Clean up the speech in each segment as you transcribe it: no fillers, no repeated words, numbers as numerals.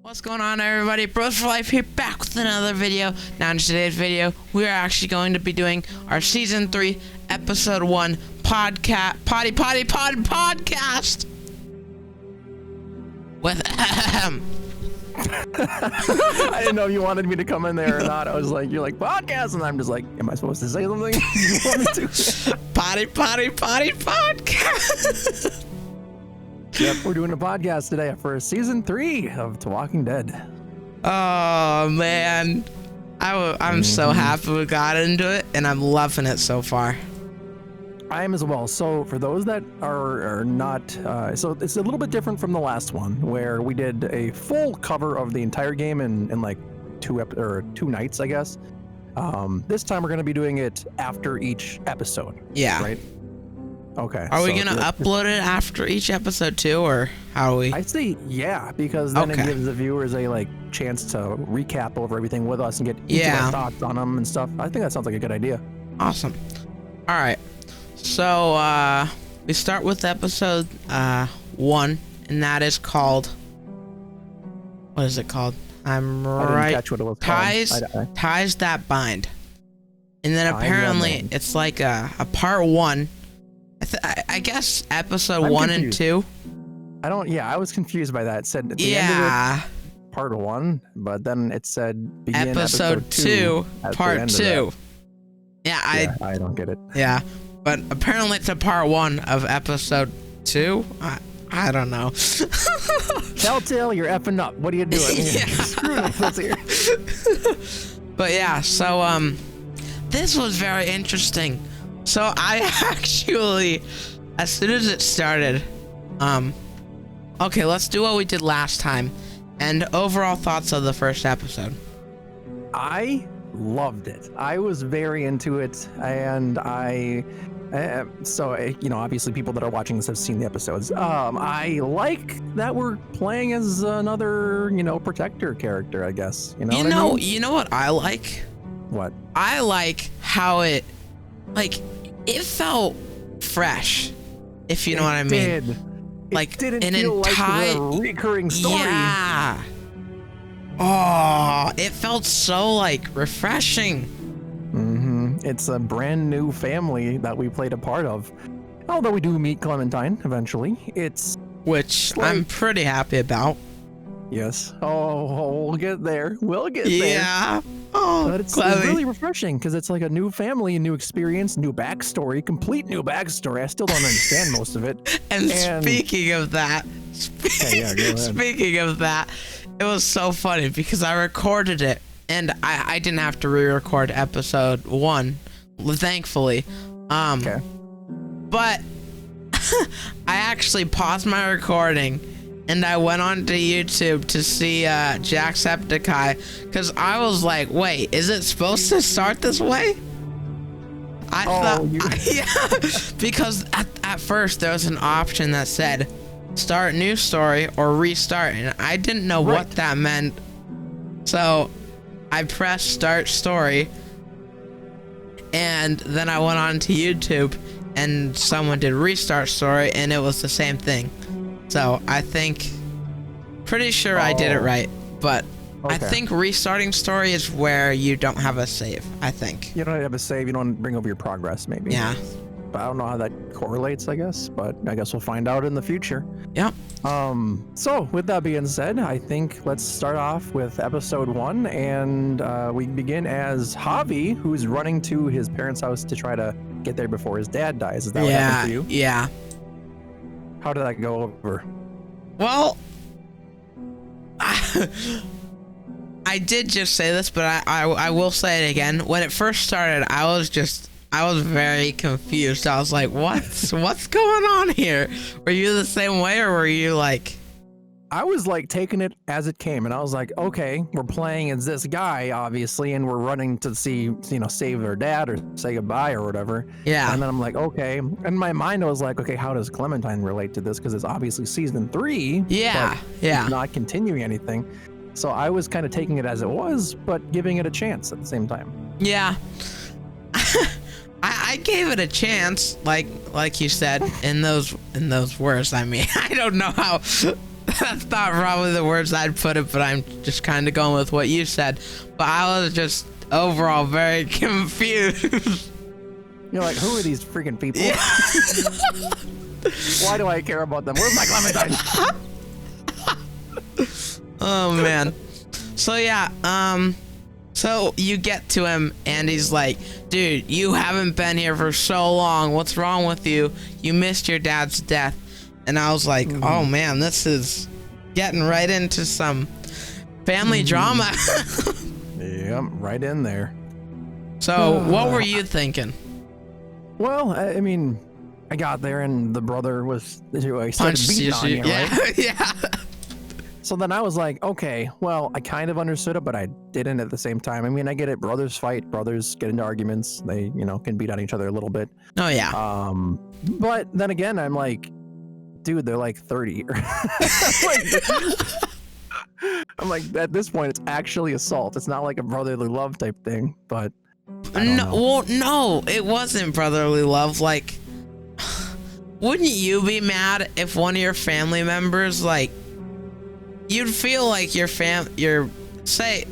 What's going on, everybody? BrosForLife here, back with another video. Now in today's video, we are actually going to be doing our Season 3, Episode 1 podcast with I didn't know if you wanted me to come in there or not. I was like, you're like, podcast, and I'm just like, am I supposed to say something? You want me to? Potty podcast. Yep, we're doing a podcast today for Season 3 of The Walking Dead. Oh, man. I'm so happy we got into it, and I'm loving it so far. I am as well. So for those that are not, so it's a little bit different from the last one, where we did a full cover of the entire game in like two nights, I guess. This time we're going to be doing it after each episode. Yeah. Right? Okay. Are we going to upload it after each episode too, or how are we? I say yeah, because then it gives the viewers a chance to recap over everything with us and get each of our thoughts on them and stuff. I think that sounds like a good idea. Awesome. All right. So we start with episode 1, and that is called, what is it called? I didn't catch what it was called. Ties that bind. And then apparently it's like a part 1. I guess episode 1 and 2. I was confused by that. It said at the end of it, part 1, but then it said begin episode 2 part 2. Yeah, I don't get it. Yeah, but apparently it's a part 1 of episode 2. I don't know. Telltale, you're effing up. What are you doing? Screw this here. But yeah, so this was very interesting. So I actually, as soon as it started, okay, let's do what we did last time, and overall thoughts of the first episode. I loved it. I was very into it, and obviously people that are watching this have seen the episodes. I like that we're playing as another, protector character, I guess. You know what I like? What? I like how it felt fresh, if you know what I mean. It didn't feel like a recurring story. Yeah. Oh, it felt so refreshing. It's a brand new family that we played a part of. Although we do meet Clementine eventually. Which I'm pretty happy about. Yes. Oh, we'll get there. There. Yeah. Oh, but it's really refreshing because it's like a new family, a new experience, new backstory, complete new backstory. I still don't understand most of it. And speaking of that, it was so funny because I recorded it and I didn't have to re-record episode 1, thankfully. Okay. But I actually paused my recording and I went on to YouTube to see Jacksepticeye because I was like, wait, is it supposed to start this way? I thought, because at first there was an option that said start new story or restart, and I didn't know what that meant. So I pressed start story, and then I went on to YouTube and someone did restart story, and it was the same thing. So I think, pretty sure I did it right, but I think restarting story is where you don't have a save, I think. You don't have a save, you don't bring over your progress, maybe. Yeah. But I don't know how that correlates, I guess, but I guess we'll find out in the future. Yep. So with that being said, I think let's start off with episode 1, and we begin as Javi, who's running to his parents' house to try to get there before his dad dies. Is that what happened for you? Yeah. How did that go over? Well, I did just say this, but I will say it again. When it first started, I was very confused. I was like, what's going on here? Were you the same way, or were you like... I was taking it as it came, and I was like, okay, we're playing as this guy, obviously, and we're running to see, save their dad or say goodbye or whatever. Yeah. And then I'm like, okay. In my mind, I was like, okay, how does Clementine relate to this? Because it's obviously season 3. Yeah. But it's not continuing anything. So I was kind of taking it as it was, but giving it a chance at the same time. Yeah. I gave it a chance, like you said, in those words. I mean, I don't know how That's not probably the words I'd put it, but I'm just kind of going with what you said. But I was just overall very confused. You're like, who are these freaking people? Yeah. Why do I care about them? Where's my Clementine? Oh man. So yeah, so you get to him and he's like, dude, you haven't been here for so long. What's wrong with you? You missed your dad's death. And I was like, oh man, this is getting right into some family drama. Yep, right in there. So what were you thinking? Well, I mean, I got there and the brother was he started Punched beating on you, right? Yeah. So then I was like, okay, well, I kind of understood it, but I didn't at the same time. I mean, I get it. Brothers fight. Brothers get into arguments. They, can beat on each other a little bit. Oh yeah. But then again, I'm like, dude, they're like 30. I'm like, at this point, it's actually assault. It's not like a brotherly love type thing, but I don't know. Well, no, it wasn't brotherly love. Like, wouldn't you be mad if one of your family members, like, you'd feel like say,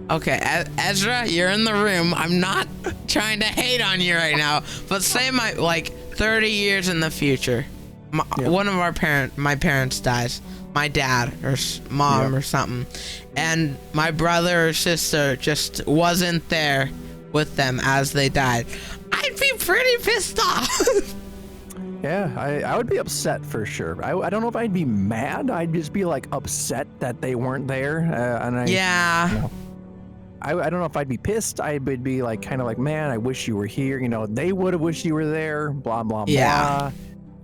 okay, Ezra, you're in the room. I'm not trying to hate on you right now, but say 30 years in the future, one of my parents dies, my dad or mom or something, and my brother or sister just wasn't there with them as they died. I'd be pretty pissed off. Yeah, I would be upset for sure. I don't know if I'd be mad. I'd just be like upset that they weren't there. I don't know if I'd be pissed. I would be like, kind of like, man, I wish you were here. They would have wished you were there. Blah blah blah.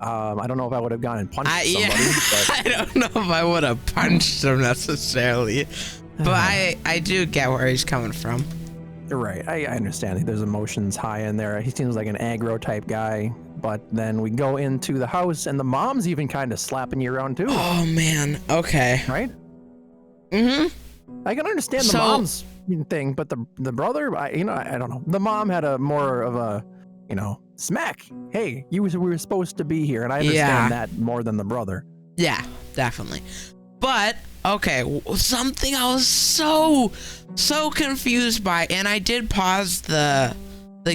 I don't know if I would have gone and punched somebody. But... I don't know if I would have punched him necessarily, but I do get where he's coming from. Right, I understand. There's emotions high in there. He seems like an aggro type guy. But then we go into the house, and the mom's even kind of slapping you around too. Oh man, okay. Right? Mm-hmm. I can understand the mom's thing, but the brother, I don't know. The mom had a more of a, smack. Hey, we were supposed to be here, and I understand that more than the brother. Yeah, definitely. But okay, something I was so confused by, and I did pause the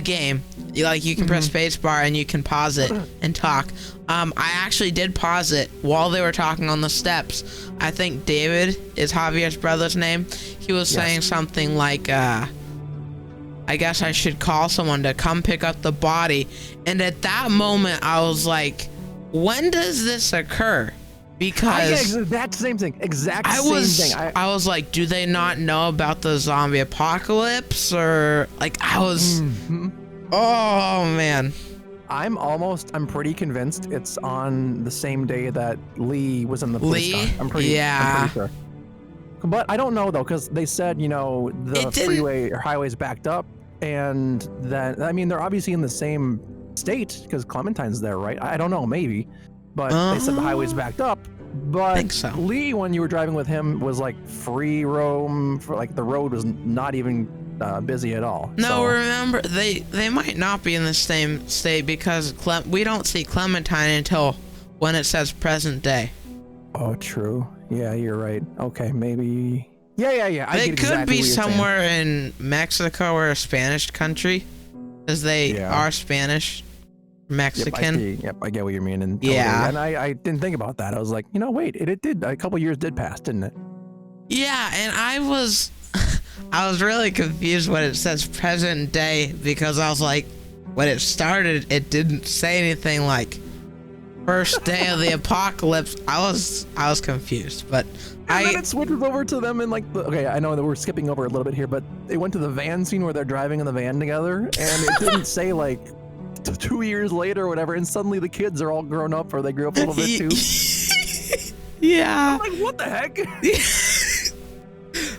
game. You can press spacebar and you can pause it and talk. I actually did pause it while they were talking on the steps. I think David is Javier's brother's name. He was saying something like, I guess I should call someone to come pick up the body. And at that moment, I was like, when does this occur? Because that same thing, same thing. I was like, do they not know about the zombie apocalypse? Or I was, oh man. I'm pretty convinced it's on the same day that Lee was in the police car. I'm pretty sure. But I don't know though, because they said, the freeway or highway's backed up, and that, they're obviously in the same state because Clementine's there, right? I don't know, maybe. But they said the highway's backed up. But I think so. Lee, when you were driving with him, was free roam. For the road was not even busy at all. No, remember they might not be in the same state because we don't see Clementine until when it says present day. Oh, true. Yeah, you're right. Okay, maybe. Yeah. They could be somewhere in Mexico or a Spanish country, as they are Spanish. Mexican. Yep, I get what you mean. And and I didn't think about that. I was like, wait, it did. A couple years did pass, didn't it? Yeah, and I was really confused when it says present day because I was like, when it started, it didn't say anything like first day of the apocalypse. I was confused, but then it switches over to them in okay, I know that we're skipping over a little bit here, but they went to the van scene where they're driving in the van together, and it didn't say 2 years later or whatever, and suddenly the kids are all grown up, or they grew up a little bit too. Yeah. I'm like, what the heck?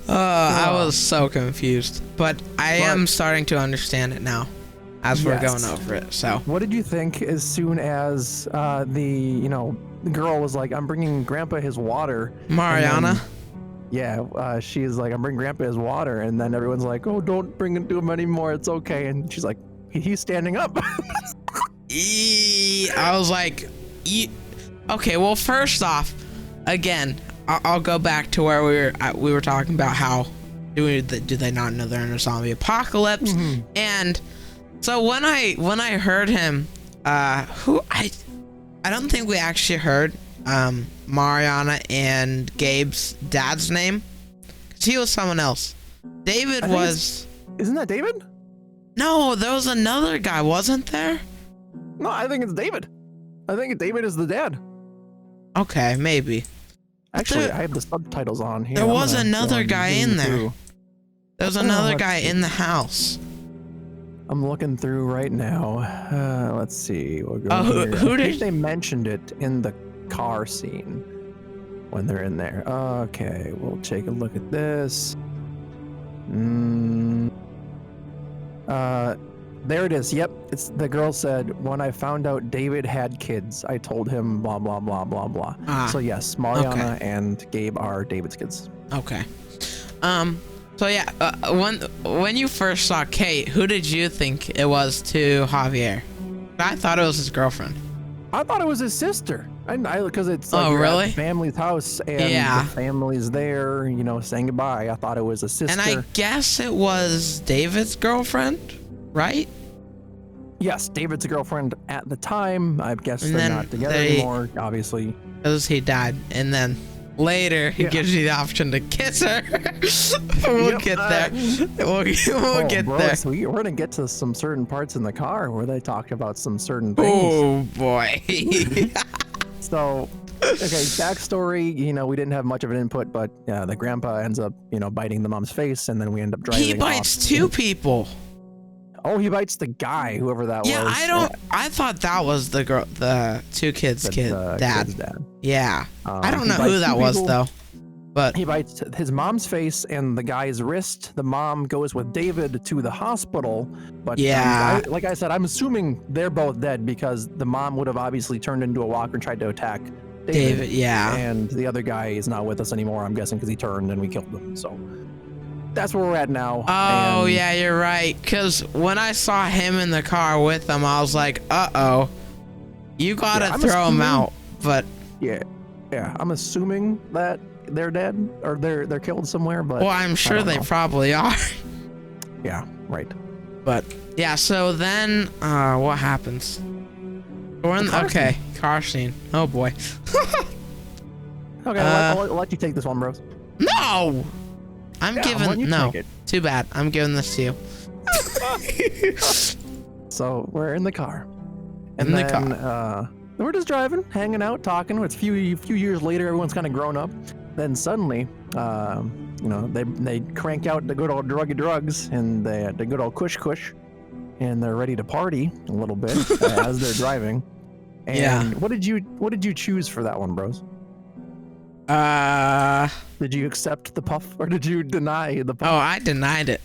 I was so confused, but I am starting to understand it now as we're going over it. So what did you think as soon as the girl was like, I'm bringing Grandpa his water? Mariana? She's like, I'm bringing Grandpa his water, and then everyone's like, oh, don't bring it to him anymore, it's okay. And she's like, he's standing up. I was like, okay, well, first off, again, I'll go back to where we were talking about how do they not know they're in a zombie apocalypse? And so when I heard him, who I don't think we actually heard Mariana and Gabe's dad's name, because he was someone else. David was. Isn't that David? No, there was another guy, wasn't there? No, I think it's David. I think David is the dad. Okay, maybe. Actually, I have the subtitles on here. There was another guy in there. There was another guy in the house. I'm looking through right now. Let's see. We'll go who I think they mentioned it in the car scene when they're in there. Okay, we'll take a look at this. There it is. Yep, it's the girl said, when I found out David had kids, I told him blah blah blah blah blah. So yes, Mariana and Gabe are David's kids. Okay. So yeah, when you first saw Kate, who did you think it was to Javier? I thought it was his girlfriend. I thought it was his sister. Because it's like you're at the family's house and the family's there, you know, saying goodbye. I thought it was a sister. And I guess it was David's girlfriend, right? Yes, David's girlfriend at the time. I guess they're not together anymore, obviously. Because he died, and then later he gives you the option to kiss her. We'll get there. We'll get there. So we're gonna get to some certain parts in the car where they talk about some certain things. Oh boy. So, okay, backstory. You know, we didn't have much of an input, but the grandpa ends up, you know, biting the mom's face, and then we end up driving. He bites two people. Oh, he bites the guy, whoever that was. Yeah, I thought that was the girl, the two kids' dad. Kid's dad. Yeah, I don't know who that was though. But he bites his mom's face and the guy's wrist. The mom goes with David to the hospital. But like I said, I'm assuming they're both dead because the mom would have obviously turned into a walker and tried to attack David. And the other guy is not with us anymore, I'm guessing, because he turned and we killed him. So that's where we're at now. Oh, yeah, you're right. Because when I saw him in the car with them, I was like, uh-oh. You gotta throw him out. But yeah, I'm assuming that they're dead or they're killed somewhere, but well, I'm sure they probably are. Yeah, right. But yeah, so then what happens? We're in car scene. Oh boy. Okay, I'll let you take this one, bros. No, I'm giving too bad. I'm giving this to you. So we're in the car, and then we're just driving, hanging out, talking. It's a few years later. Everyone's kind of grown up. Then suddenly, you know, they crank out the good old drugs and the good old kush, and they're ready to party a little bit as they're driving. And what did you choose for that one, bros? Did you accept the puff or did you deny the puff? Oh, I denied it.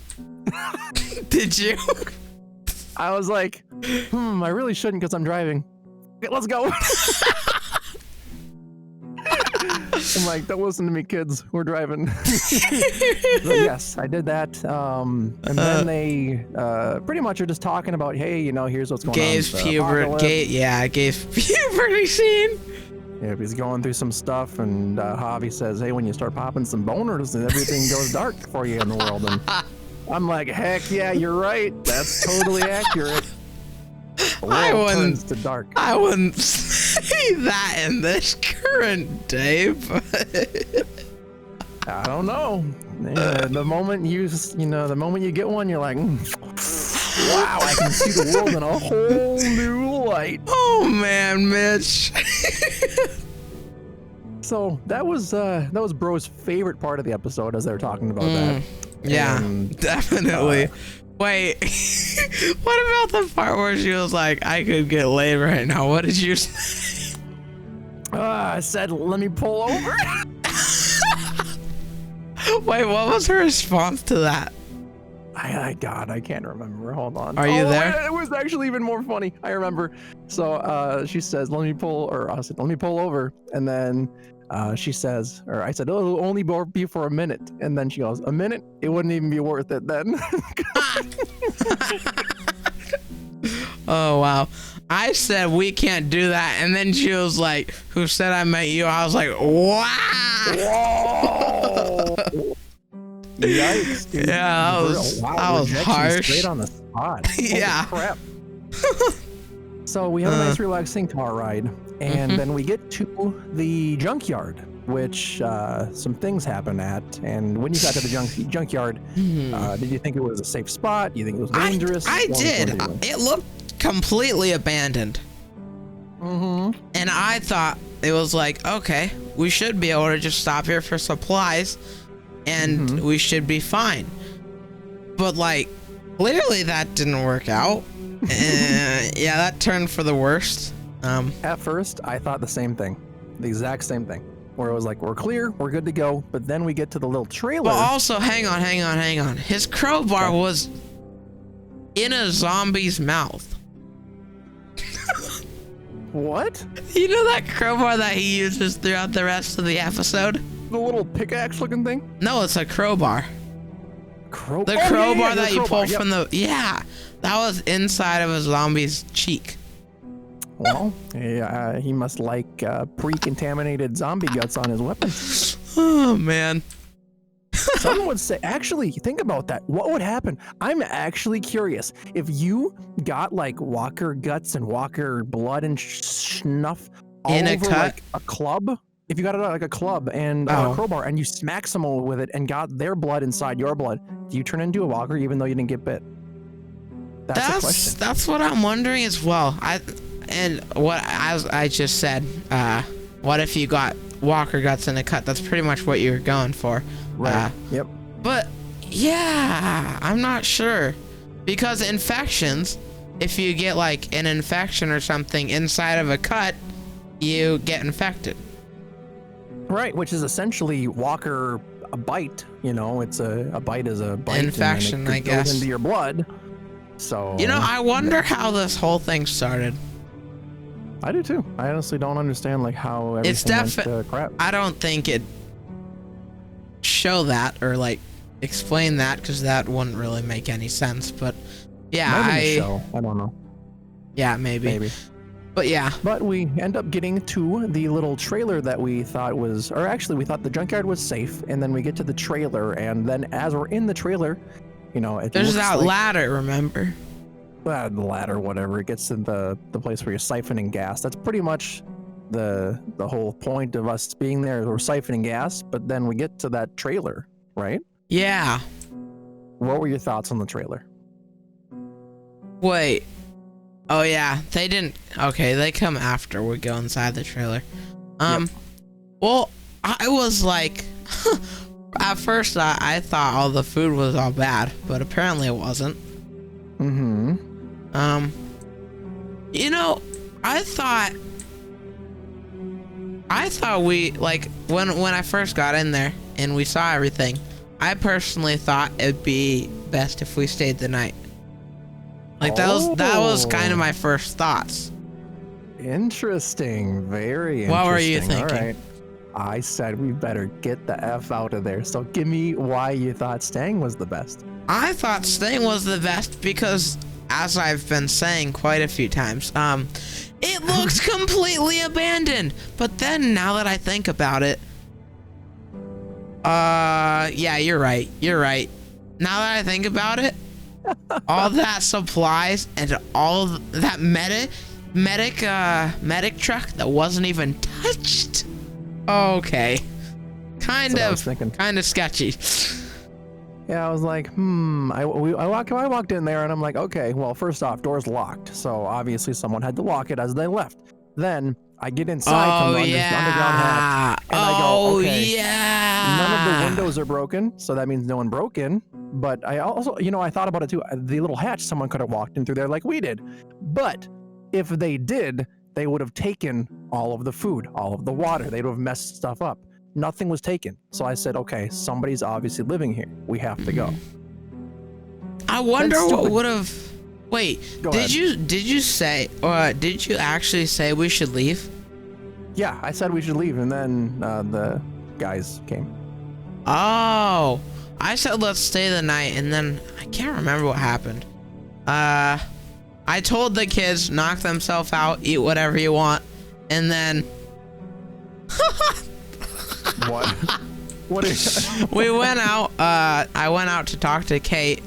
Did you? I was like, I really shouldn't because I'm driving. Okay, let's go. I'm like, don't listen to me, kids. We're driving. But yes, I did that. And then they pretty much are just talking about, hey, you know, here's what's going on. Gabe's puberty scene. Yeah, he's going through some stuff, and Javi says, hey, when you start popping some boners, everything goes dark for you in the world. And I'm like, heck yeah, you're right. That's totally accurate. I wouldn't say that in this current day, but I don't know. Yeah, the moment you get one, you're like, wow, I can see the world in a whole new light. Oh man, Mitch. So that was Bro's favorite part of the episode, as they were talking about that. Yeah, definitely. Wait, what about the part where she was like, I could get laid right now? What did you say? I said, let me pull over. Wait, what was her response to that? God, I can't remember. Hold on. Are you there? It was actually even more funny. I remember. So she says, let me pull over. And then she says, or I said, oh, it'll only be for a minute. And then she goes, a minute? It wouldn't even be worth it then. Oh, wow. I said we can't do that, and then she was like, "Who said I met you?" I was like, "Wow!" Whoa. Yikes, dude. Yeah, that was harsh. Straight on the spot. Yeah. Holy crap. So we have a nice relaxing car ride, and then we get to the junkyard, which some things happen at. And when you got to the junkyard, did you think it was a safe spot? Do you think it was dangerous? I did. It looked completely abandoned. And I thought it was like, okay, we should be able to just stop here for supplies, and we should be fine. But like, clearly that didn't work out. Yeah, that turned for the worst. At first, I thought the same thing, the exact same thing, where it was like, we're clear, we're good to go. But then we get to the little trailer. Well, also, hang on. His crowbar was in a zombie's mouth. What? You know that crowbar that he uses throughout the rest of the episode? The little pickaxe looking thing? No, it's a crowbar. The Oh, crowbar that the you crowbar, pull from the... Yeah, that was inside of a zombie's cheek. Well, yeah, he must like pre-contaminated zombie guts on his weapon. Oh, man. Someone would say, actually, think about that. What would happen? I'm actually curious. If you got like walker guts and walker blood and snuff all in a over cut? like a club, if you got it like a club and a crowbar and you smack someone with it and got their blood inside your blood, do you turn into a walker even though you didn't get bit? That's the question. That's what I'm wondering as well. As I just said, what if you got walker guts in a cut? That's pretty much what you were going for. Right. Yep. But yeah, I'm not sure, because infections, if you get like an infection or something inside of a cut, you get infected. Right, which is essentially walker a bite. You know, it's a bite is a bite. Infection, and then it I guess. goes into your blood. So. You know, I wonder how this whole thing started. I do too. I honestly don't understand like how everything went to crap. I don't think it show that or like explain that, because that wouldn't really make any sense. But yeah, I don't know. Yeah, maybe. But yeah. But we end up getting to the little trailer that we thought was, or actually we thought the junkyard was safe, and then we get to the trailer, and then as we're in the trailer, you know, there's that ladder, remember? The ladder, whatever. It gets to the place where you're siphoning gas. That's pretty much the whole point of us being there. We're siphoning gas, but then we get to that trailer, right? Yeah. What were your thoughts on the trailer? Wait. Oh yeah, they didn't. Okay, they come after we go inside the trailer. Yep. Well, I was like, at first I thought all the food was all bad, but apparently it wasn't. You know, I thought we, like, when I first got in there and we saw everything, I personally thought it'd be best if we stayed the night. Like, that was kind of my first thoughts. Interesting. Very interesting. What were you thinking? All right. I said we better get the F out of there. So give me why you thought staying was the best. I thought staying was the best because, as I've been saying quite a few times, it looks completely abandoned. But then, now that I think about it, yeah, you're right. Now that I think about it, all that supplies and all that medic truck that wasn't even touched. Okay, kind of sketchy. Yeah, I was like, I walked in there and I'm like, okay, well, first off, door's locked, so obviously someone had to lock it as they left. Then I get inside from the underground hatch, and I go, okay, none of the windows are broken, so that means no one broke in. But I also, you know, I thought about it too. The little hatch, someone could have walked in through there like we did. But if they did, they would have taken all of the food, all of the water. They'd have messed stuff up. Nothing was taken. So I said, okay, somebody's obviously living here. We have to go. I wonder what would have... Wait, did you say, or did you actually say we should leave? Yeah, I said we should leave, and then the guys came. Oh, I said let's stay the night, and then I can't remember what happened. I told the kids, knock themselves out, eat whatever you want, and then What? What is? we went out. I went out to talk to Kate,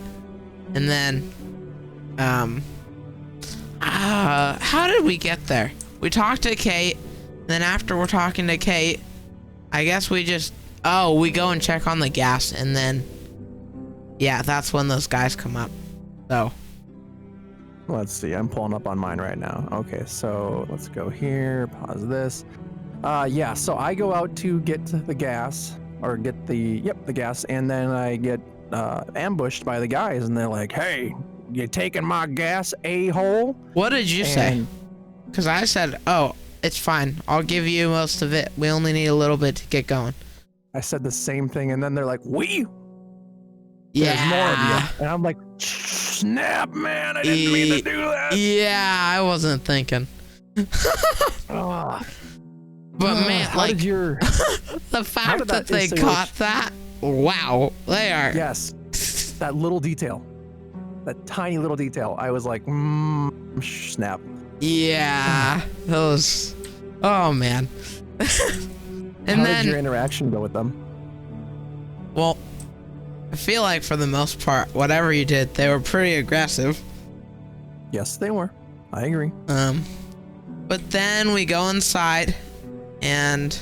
and then, how did we get there? We talked to Kate. Then after we're talking to Kate, I guess we just we go and check on the gas, and then yeah, that's when those guys come up. So Let's see. I'm pulling up on mine right now. Okay, so let's go here. Pause this. Yeah. So I go out to get the gas, or get the gas, and then I get ambushed by the guys, and they're like, "Hey, you taking my gas, a-hole?" what did you say? Because I said, "Oh, it's fine. I'll give you most of it. We only need a little bit to get going." I said the same thing, and then they're like, "We." Yeah. There's more of you. And I'm like, snap, man. I didn't mean to do that. Yeah, I wasn't thinking. Oh. But man, How like did your... the fact that they instantly- caught that, wow, they are. Yes. That little detail. That tiny little detail. I was like, snap. Yeah, those. Oh man. And How then, did your interaction go with them? well, I feel like for the most part, whatever you did, they were pretty aggressive. Yes, they were. I agree. But then we go inside, and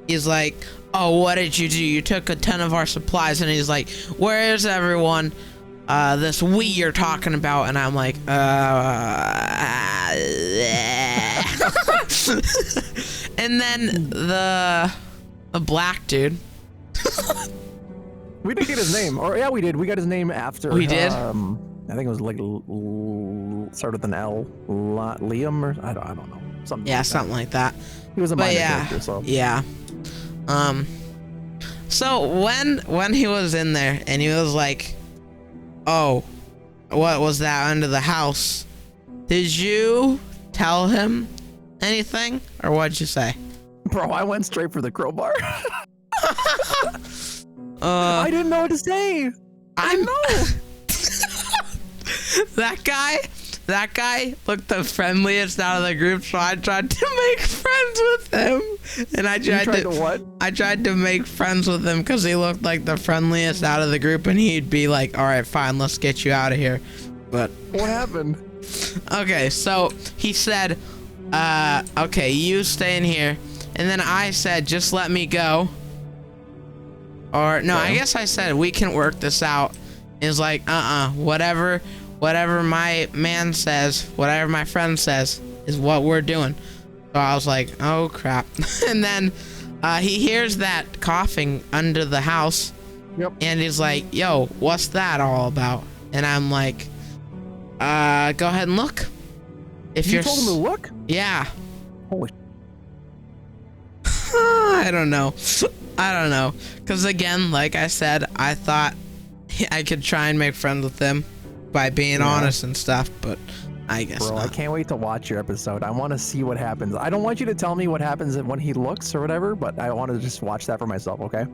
he's like, "Oh, what did you do? You took a ton of our supplies." And he's like, "Where is everyone? This we you're talking about?" And I'm like, and then the black dude. We did get his name. Or yeah, we did. We got his name after. We did? I think it was like started with an L. Liam, or I don't know. Something. Yeah, like something like that. He was a But minor yeah, character, so. yeah. So when he was in there and he was like, "Oh, what was that under the house?" Did you tell him anything, or what'd you say? Bro, I went straight for the crowbar. I didn't know what to say. I know. That guy looked the friendliest out of the group, so I tried to make friends with him. And I tried to what? I tried to make friends with him because he looked like the friendliest out of the group, and he'd be like, "All right, fine, let's get you out of here." But What happened? okay, so he said, "Okay, you stay in here," and then I said, "Just let me go." Or no, I guess I said, "We can work this out." He's like, whatever my man says, whatever my friend says is what we're doing." So I was like, "Oh crap." And then he hears that coughing under the house. Yep. And he's like, "Yo, what's that all about?" And I'm like, go ahead and look. If You told him to look? Yeah. Holy. I don't know. Because again, like I said, I thought I could try and make friends with them by being honest and stuff, but I guess Bro, not. I can't wait to watch your episode. I want to see what happens. I don't want you to tell me what happens when he looks or whatever, but I want to just watch that for myself, okay?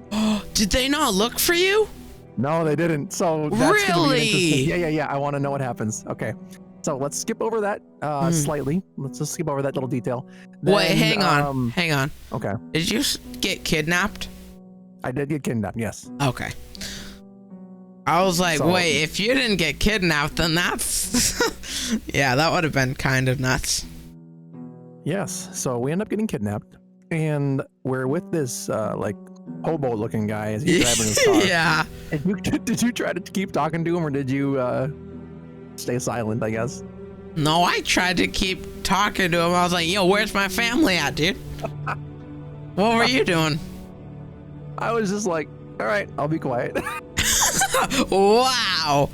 Did they not look for you? No, they didn't. So that's gonna be Really? interesting. Yeah. I want to know what happens. Okay. So let's skip over that slightly. Let's just skip over that little detail. Wait, Then, hang on. Okay. Did you get kidnapped? I did get kidnapped, yes. Okay. I was like, So- wait, if you didn't get kidnapped, then that's... Yeah, that would have been kind of nuts. Yes. So we end up getting kidnapped, and we're with this like hobo-looking guy as he's driving his car. Yeah. And did you try to keep talking to him, or did you stay silent, I guess? No, I tried to keep talking to him. I was like, "Yo, where's my family at, dude?" What were you doing? I was just like, all right, I'll be quiet. Wow.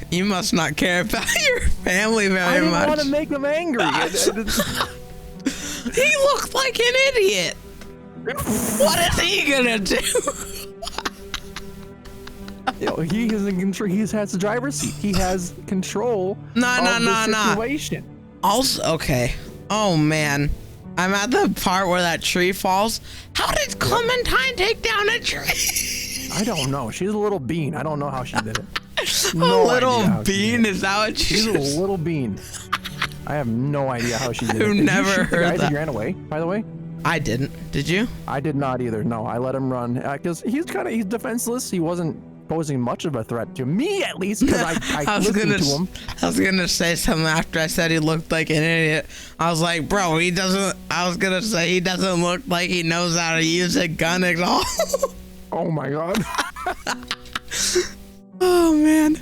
You must not care about your family I very didn't much. want to make him angry. He looked like an idiot. What is he gonna do? He is in control. He has the driver's seat. He has control of the situation. Also, okay. Oh man, I'm at the part where that tree falls. How did Clementine take down a tree? I don't know. She's a little bean. I don't know how she did it. No little idea how she bean? did it. Is that what She's she a little bean. I have no idea how she did it. I've Did you never shoot the heard guy that. He ran away, by the way. I didn't. Did you? I did not either. No, I let him run because he's defenseless. He wasn't posing much of a threat to me, at least, because I listened to him. I was gonna say something after I said he looked like an idiot. I was like, bro, he doesn't. I was gonna say he doesn't look like he knows how to use a gun at all. Oh my god. Oh man.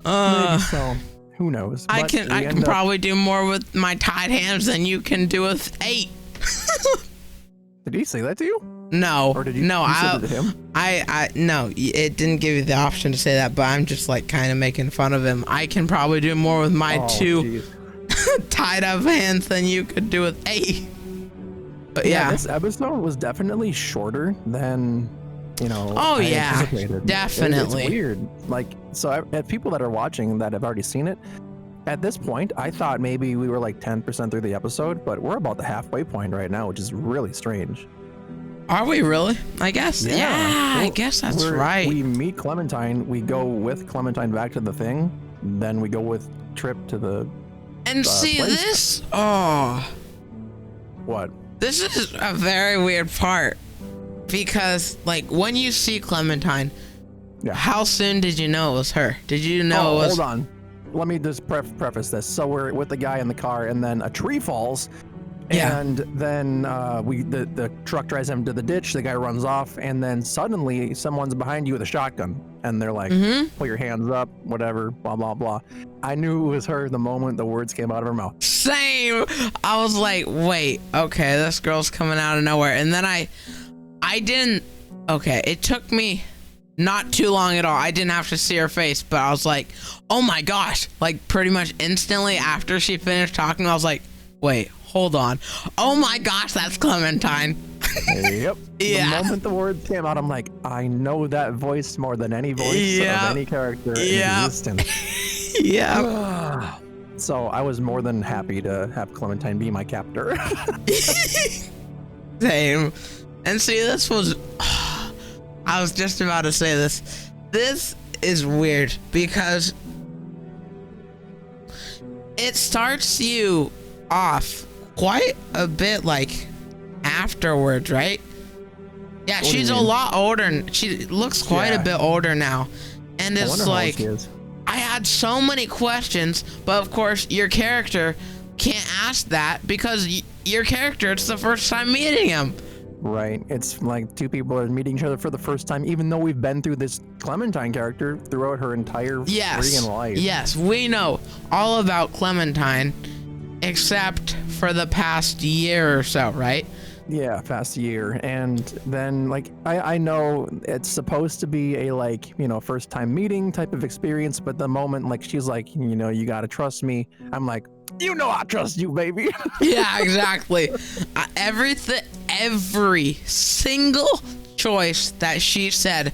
Maybe so. Who knows? I But can we end up- probably do more with my tied hands than you can do with 8. Did he say that to you? No, Or did you? no, you said it to him? no, it didn't give you the option to say that, but I'm just like kind of making fun of him. I can probably do more with my Oh, 2 jeez. tied up hands than you could do with 8. But yeah. This episode was definitely shorter than, Oh, I yeah, anticipated. definitely. It's weird. Like, so people that are watching that have already seen it, at this point, I thought maybe we were like 10% through the episode, but we're about the halfway point right now, which is really strange. Are we really? I guess. Yeah, I Well, guess that's right. We meet Clementine, we go with Clementine back to the thing, then we go with Trip to the and see place. this. Oh, what? this is a very weird part because, like, when you see Clementine, Yeah. how soon did you know it was her? Did you know it was? Hold on. Let me just preface this. So we're with the guy in the car, and then a tree falls, Yeah. and then the truck drives him to the ditch. The guy runs off, and then suddenly someone's behind you with a shotgun, and they're like, "Put your hands up, whatever, blah blah blah." I knew it was her the moment the words came out of her mouth. Same. I was like, wait, okay, this girl's coming out of nowhere, and then I didn't. Okay, it took me not too long at all. I didn't have to see her face, but I was like, oh my gosh, like pretty much instantly after she finished talking, I was like, wait, hold on. Oh my gosh, that's Clementine. Yep. Yeah. The moment the words came out, I'm like, I know that voice more than any voice Yeah. of any character Yeah. in existence. Yeah. So I was more than happy to have Clementine be my captor. Same. And see, this was. I was just about to say this. This is weird because it starts you off quite a bit like afterwards, right? Yeah, What do she's you a mean? lot older. She looks quite a Yeah. bit older now. And I it's wonder how old like, she is. I had so many questions, but of course, your character can't ask that because your character, it's the first time meeting him. Right. It's like two people are meeting each other for the first time, even though we've been through this Clementine character throughout her entire freaking life. Yes, we know all about Clementine, except for the past year or so, right? Yeah, past year. And then like I know it's supposed to be a like, first time meeting type of experience, but the moment like she's like, you gotta trust me, I'm like, I trust you, baby. Yeah, exactly. Every single choice that she said,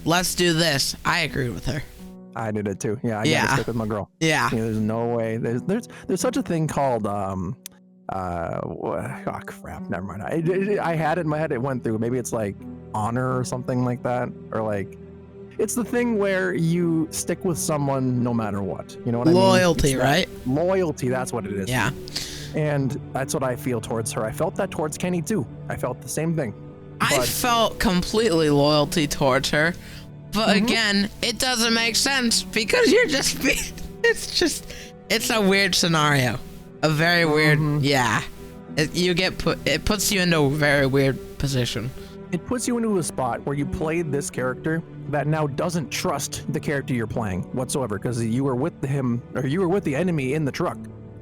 let's do this, I agreed with her. I did it too. Yeah, I Yeah. gotta stick with my girl. Yeah. There's no way. There's such a thing called crap. Never mind. I had it in my head. It went through. Maybe it's like honor or something like that, or like it's the thing where you stick with someone no matter what. You know what I mean? Loyalty, It's that right? Loyalty. That's what it is. Yeah. And that's what I feel towards her. I felt that towards Kenny too. I felt the same thing. I But- felt completely loyalty towards her, but again, it doesn't make sense because you're just it's a weird scenario, a very weird, yeah. It puts you into a very weird position. It puts you into a spot where you played this character that now doesn't trust the character you're playing whatsoever because you were with him or you were with the enemy in the truck.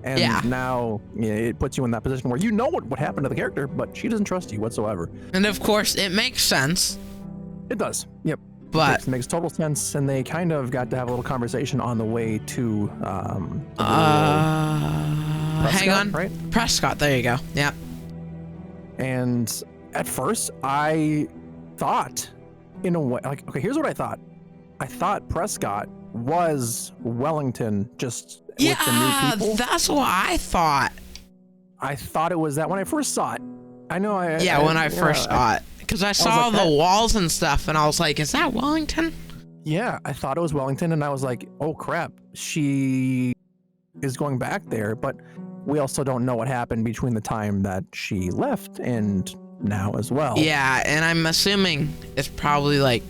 And Yeah. now it puts you in that position where you know what happened to the character, but she doesn't trust you whatsoever. And of course, it makes sense, It does. Yep. but Makes total sense. And they kind of got to have a little conversation on the way to hang on, right? Prescott. There you go. Yeah. And at first, I thought, in a way, like, okay, here's what I thought. I thought Prescott was Wellington just with the new Yeah, people. that's what I thought. I thought it was that when I first saw it. I know I. Yeah, when I first saw it, because I saw like the that. walls and stuff, and I was like, "Is that Wellington?" Yeah, I thought it was Wellington, and I was like, oh crap, she is going back there, but we also don't know what happened between the time that she left and now as well. Yeah, and I'm assuming it's probably like,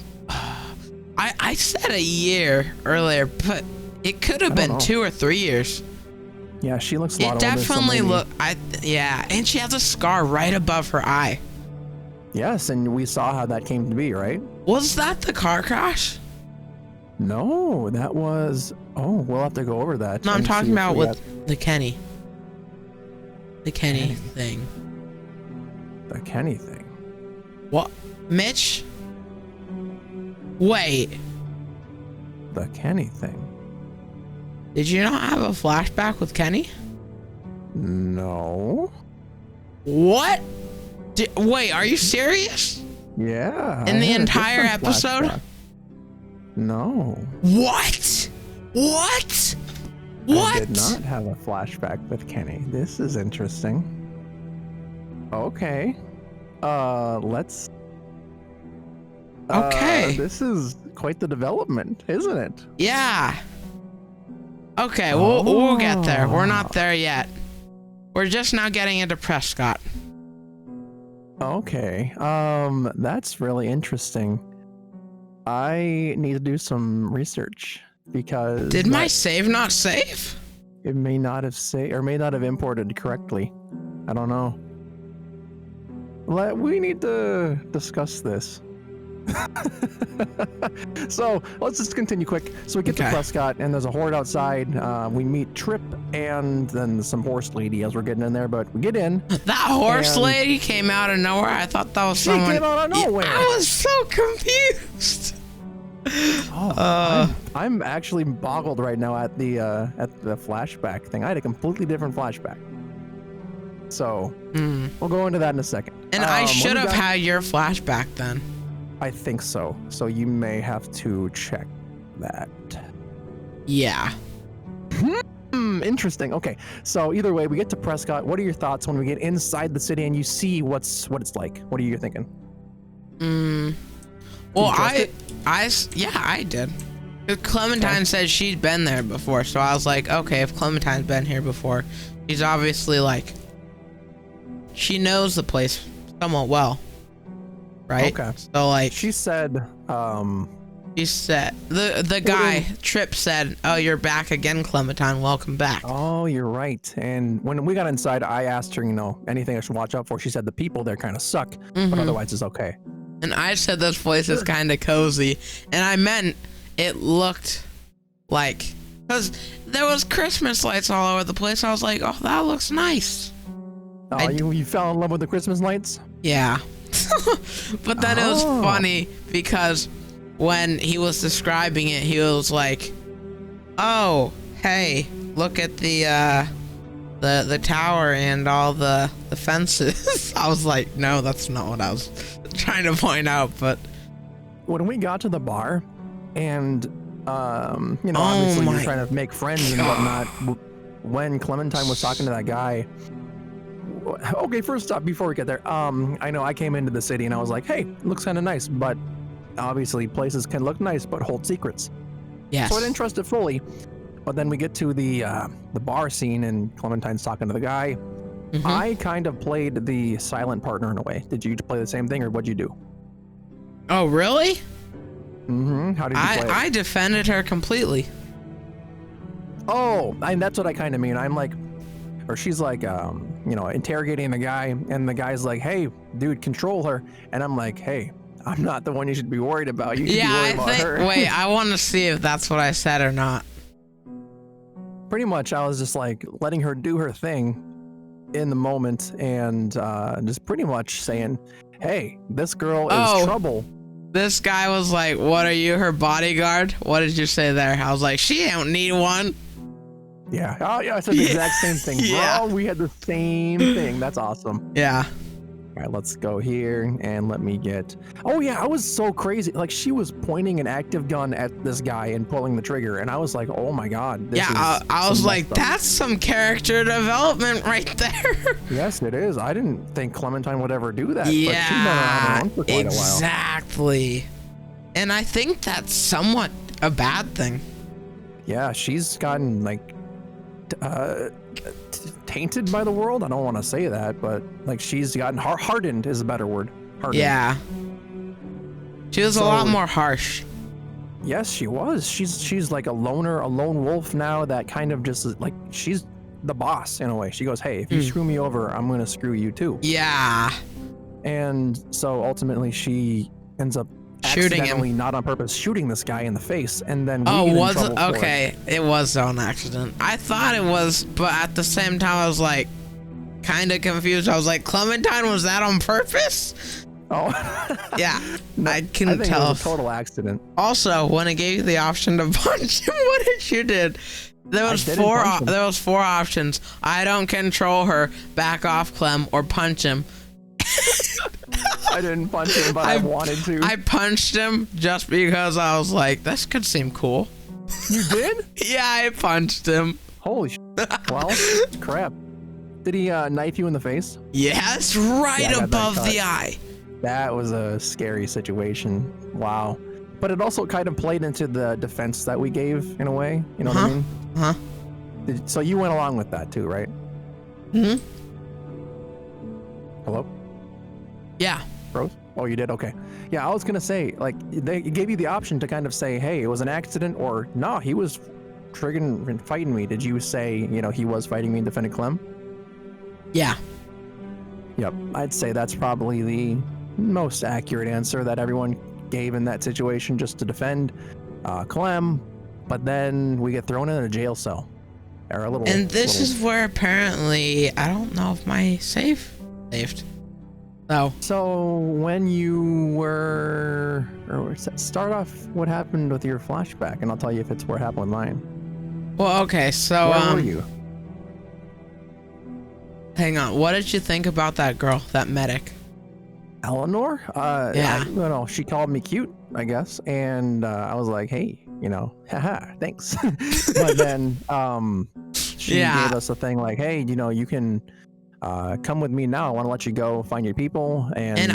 I said a year earlier, but it could have been 2 or 3 years. Yeah, she looks a lot It older. definitely yeah, and she has a scar right above her eye. Yes, and we saw how that came to be, right? Was that the car crash? No, that was. Oh, we'll have to go over that. No, I'm and talking see if about we with got the Kenny. The Kenny thing. the Kenny thing. What? Mitch? Wait. The Kenny thing. Did you not have a flashback with Kenny? No. What? Wait, are you serious? Yeah. In I the had a entire different episode? flashback. No. What? What? What? I did not have a flashback with Kenny. This is interesting. Okay. Let's. Okay. This is quite the development, isn't it? Yeah. Okay, we'll get there. We're not there yet. We're just now getting into Prescott. Okay. That's really interesting. I need to do some research because Did my save not save? it may not have may not have imported correctly. I don't know. We need to discuss this. So let's just continue quick. So we get to Prescott, and there's a horde outside. We meet Trip and then some horse lady as we're getting in there, but we get in. That horse lady came out of nowhere. I thought that was someone. She came out of nowhere. I was so confused. I'm actually boggled right now at the flashback thing. I had a completely different flashback. So we'll go into that in a second. And I should have had your flashback then. I think so. So you may have to check that. Yeah. Interesting. Okay. So either way, we get to Prescott. What are your thoughts when we get inside the city and you see what it's like? What are you thinking? Well, I did. Clementine said she'd been there before, so I was like, okay, if Clementine's been here before, she's obviously like, she knows the place somewhat well, right? Okay. So like, She said, she said the guy Trip said, "Oh, you're back again, Clementine. Welcome back." oh, you're right. And when we got inside, I asked her, anything I should watch out for. She said the people there kind of suck, but otherwise it's okay. And I said this place is kind of cozy, and I meant it looked like, because there was Christmas lights all over the place. I was like, oh, that looks nice. Oh, you fell in love with the Christmas lights? Yeah. But then it was funny because when he was describing it, he was like, oh, hey, look at the tower and all the fences. I was like, no, that's not what I was trying to point out. But when we got to the bar and obviously you're trying to make friends and whatnot, when Clementine was talking to that guy, okay, first off, before we get there, I know I came into the city and I was like, hey, looks kind of nice, but obviously places can look nice but hold secrets. yes. So I didn't trust it fully. But then we get to the bar scene and Clementine's talking to the guy. I kind of played the silent partner in a way. Did you play the same thing, or what'd you do? Oh, really? How did you play it? I defended her completely. Oh, that's what I kind of mean. I'm like, or she's like, interrogating the guy, and the guy's like, hey, dude, control her. And I'm like, hey, I'm not the one you should be worried about. You should be worried about her. Wait, I want to see if that's what I said or not. Pretty much, I was just like letting her do her thing in the moment, and just pretty much saying, hey, this girl is trouble. This guy was like, what are you, her bodyguard? What did you say there? I was like, she don't need one. Yeah. Oh, yeah. I said the exact same thing. Yeah. Bro, we had the same thing. That's awesome. Yeah. All right, let's go here and let me get. Oh, yeah. I was so crazy. Like, she was pointing an active gun at this guy and pulling the trigger. And I was like, oh, my God. I was like, that's some character development right there. Yes, it is. I didn't think Clementine would ever do that. Yeah. But she's been around for quite a while. Exactly. And I think that's somewhat a bad thing. Yeah, she's gotten like tainted by the world. I don't want to say that, but like she's gotten hardened is a better word. Hardened. Yeah. She was a lot more harsh. Yes, she was. She's like a lone wolf now that kind of just like she's the boss in a way. She goes, hey, if you screw me over, I'm gonna screw you too. Yeah. And so ultimately she ends up Shooting accidentally, him. not on purpose, shooting this guy in the face, and then we Oh, get in was it? trouble for Okay, it was on accident. I thought it was, but at the same time, I was like, kind of confused. I was like, Clementine, was that on purpose? Oh, Yeah, no, I couldn't think tell. It was a total accident. Also, when it gave you the option to punch him, what did you did? There was four options. I don't control her. Back off, Clem, or punch him. I didn't punch him, but I wanted to. I punched him just because I was like, this could seem cool. You did? Yeah, I punched him. Holy well, crap. Did he knife you in the face? Yes, right Yeah, I got that above cut. the eye. That was a scary situation. Wow. But it also kind of played into the defense that we gave in a way. You know what I mean? Huh? So you went along with that too, right? Hmm? Hello? Yeah. Bros? Oh, you did? Okay. Yeah, I was going to say, like, they gave you the option to kind of say, hey, it was an accident, or no, he was triggering and fighting me. Did you say, you know, he was fighting me and defended Clem? Yeah. Yep. I'd say that's probably the most accurate answer that everyone gave in that situation, just to defend Clem, but then we get thrown in a jail cell. Or a little. And this is where apparently, I don't know if my save saved. So when you were, or start off what happened with your flashback, and I'll tell you if it's what happened with mine. Well, okay, so Where were you? Hang on. What did you think about that girl, that medic? Eleanor? Yeah. You know, she called me cute, I guess, and I was like, hey, you know, haha, thanks. But then she gave us a thing like, hey, you know, you can come with me now. I want to let you go find your people. And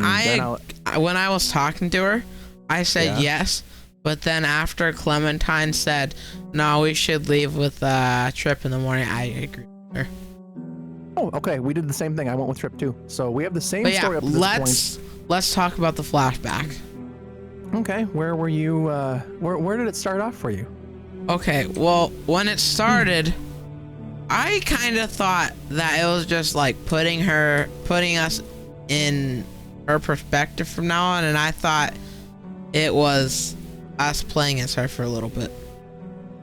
when I was talking to her, I said yes. But then after Clementine said, no, we should leave with Trip in the morning, I agreed with her. Oh, okay. We did the same thing. I went with Trip too. So we have the same story up to this point. Let's talk about the flashback. Okay. Where were you? Where did it start off for you? Okay. Well, when it started, I kind of thought that it was just like putting us in her perspective from now on, and I thought it was us playing as her for a little bit.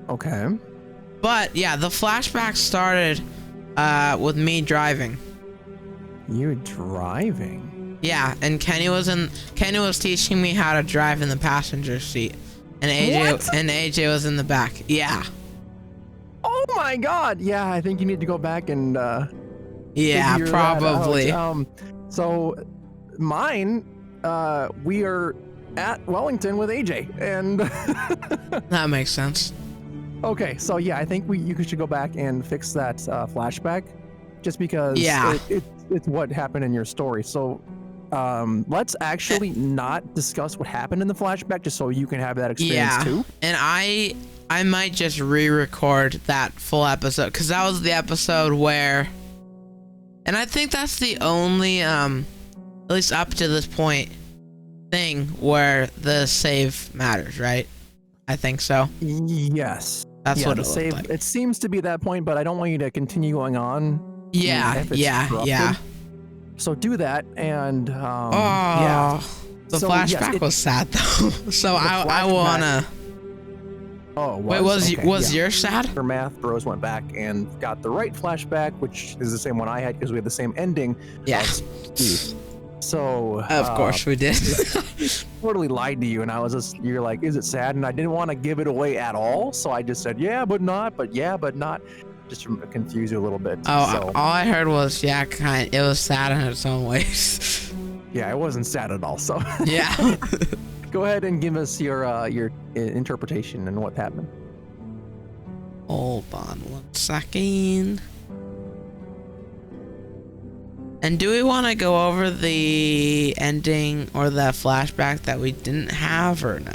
Okay. But yeah, the flashback started with me driving. You driving? Yeah, and Kenny was teaching me how to drive in the passenger seat, and AJ was in the back. Yeah. Oh my God! Yeah, I think you need to go back and yeah, probably. So mine, we are at Wellington with AJ, and that makes sense. Okay, so yeah, I think you should go back and fix that flashback, just because it's what happened in your story. So let's actually not discuss what happened in the flashback, just so you can have that experience too. And I might just re-record that full episode, because that was the episode where, and I think that's the only at least up to this point thing where the save matters, right? I think so. Yes. That's what it looked like. It seems to be that point, but I don't want you to continue going on. Yeah. So do that, and the flashback was sad though. So I wanna. Oh, was yours sad? For math, Bros went back and got the right flashback, which is the same one I had because we had the same ending. Yeah. So of course we did. Totally lied to you, and I was just, you're like, is it sad? And I didn't want to give it away at all, so I just said yeah, but not, just to confuse you a little bit. All I heard was it was sad in its own ways. Yeah, it wasn't sad at all. So yeah. Go ahead and give us your interpretation and what happened. Hold on 1 second. And do we want to go over the ending or the flashback that we didn't have, or no?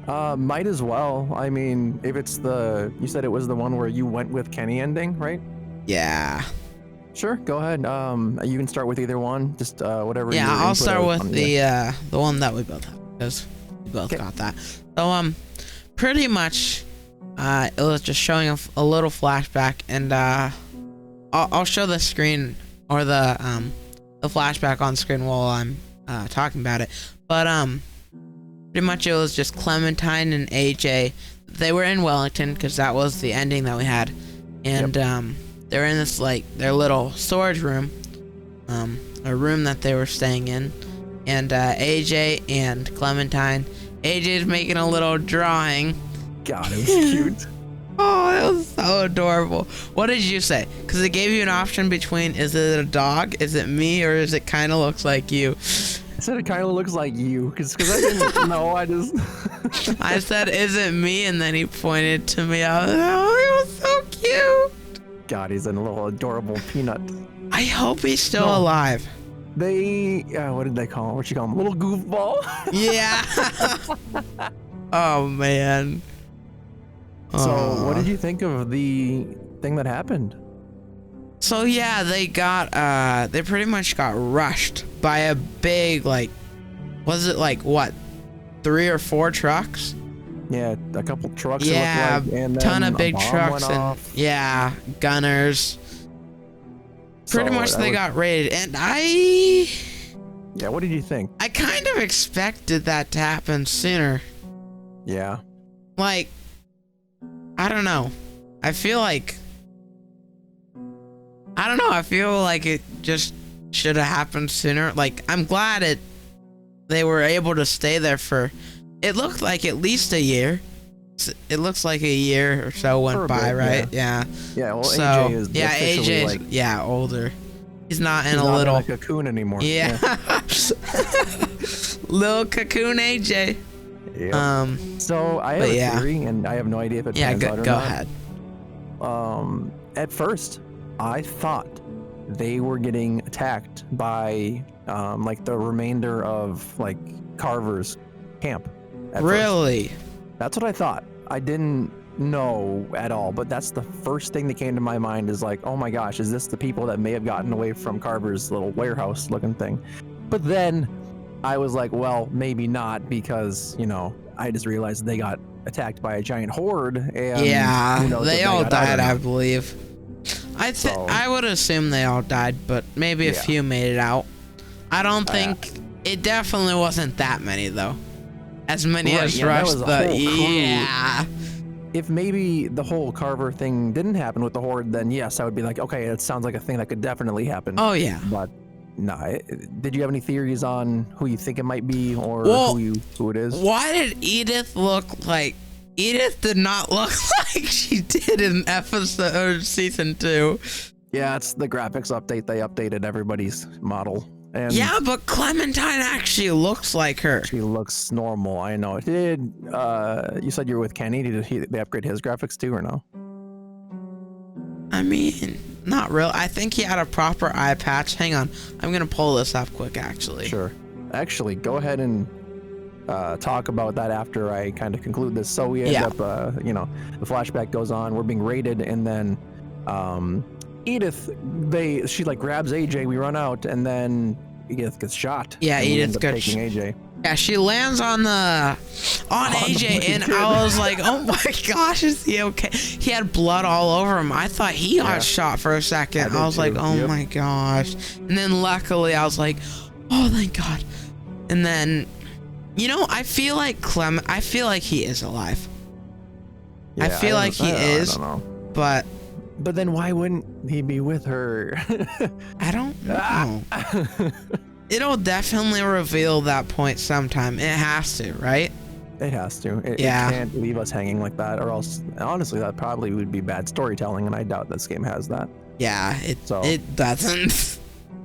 Might as well. I mean, if it's you said it was the one where you went with Kenny ending, right? Yeah. Sure, go ahead. You can start with either one, just whatever. Yeah, your I'll input start is with on the one that we both have, because we both got that. So pretty much it was just showing a little flashback, and I'll show the screen, or the flashback on screen while I'm talking about it. But pretty much it was just Clementine and AJ. They were in Wellington because that was the ending that we had, and they were in this like their little storage room, a room that they were staying in, and AJ and Clementine. AJ's making a little drawing. God, it was cute. Oh, it was so adorable. What did you say? Because it gave you an option between, is it a dog, is it me, or is it kind of looks like you? I said it kind of looks like you, because I didn't know. I just. I said, is it me? And then he pointed to me. I was like, oh, it was so cute. God, he's a little adorable peanut. I hope he's still alive. They, what did they call him? What you call him? Little goofball? Yeah. Oh, man. So, what did you think of the thing that happened? So, yeah, they pretty much got rushed by a big, like, was it like, what, 3 or 4 trucks? Yeah, a couple trucks. Yeah, it looked like, and then ton of a big bomb trucks went and off. yeah, gunners. Pretty So much that they was- got raided, and Yeah, what did you think? I kind of expected that to happen sooner. Yeah. Like, I don't know. I feel like it just should have happened sooner. Like, I'm glad they were able to stay there for, it looked like at least a year. It looks like a year or so went by, right? Yeah. Yeah, well, So, AJ is yeah, officially, AJ's older. He's not in he's a not little in a cocoon anymore. Yeah. Little cocoon AJ. Yeah. So I have but a yeah. theory, and I have no idea if it Yeah, pans out or go not. ahead. At first, I thought they were getting attacked by like the remainder of like Carver's camp. At first. Really? That's what I thought. I didn't know at all, but that's the first thing that came to my mind is like, oh my gosh, is this the people that may have gotten away from Carver's little warehouse looking thing? But then I was like, well, maybe not, because, I just realized they got attacked by a giant horde, and Yeah, who knows if they all got out or died, I not. believe. I would assume they all died, but maybe a Yeah. few made it out. I don't think it definitely wasn't that many though. As many Right, as yeah, that rushed was a the whole crew. yeah. If maybe the whole Carver thing didn't happen with the horde, then yes, I would be like, okay, it sounds like a thing that could definitely happen. Oh yeah. But no, did you have any theories on who you think it might be, or Well, who it is? Why did Edith look like Edith did not look like she did in season 2. Yeah, it's the graphics update. They updated everybody's model, and Yeah, but Clementine actually looks like her. she looks normal. I know. Did you said you were with Kenny? Did they upgrade his graphics too, or no? I mean, not real. I think he had a proper eye patch. Hang on. I'm going to pull this up quick, actually. Sure. Actually, go ahead and talk about that after I kind of conclude this. So we end up, the flashback goes on. We're being raided, and then Edith, she like grabs AJ. We run out, and then Edith gets shot. Yeah, and we Edith end up gets taking AJ. Yeah, she lands on AJ, and I was like, oh my gosh, is he okay? He had blood all over him. I thought he got shot for a second. I was like, oh my gosh. And then luckily I was like, oh, thank God. And then, I feel like he is alive. Yeah, I feel like he is, I don't know. but then why wouldn't he be with her? I don't know. It'll definitely reveal that point sometime. It has to, right? It has to. It Yeah. can't leave us hanging like that, or else, honestly, that probably would be bad storytelling, and I doubt this game has that. Yeah, it doesn't.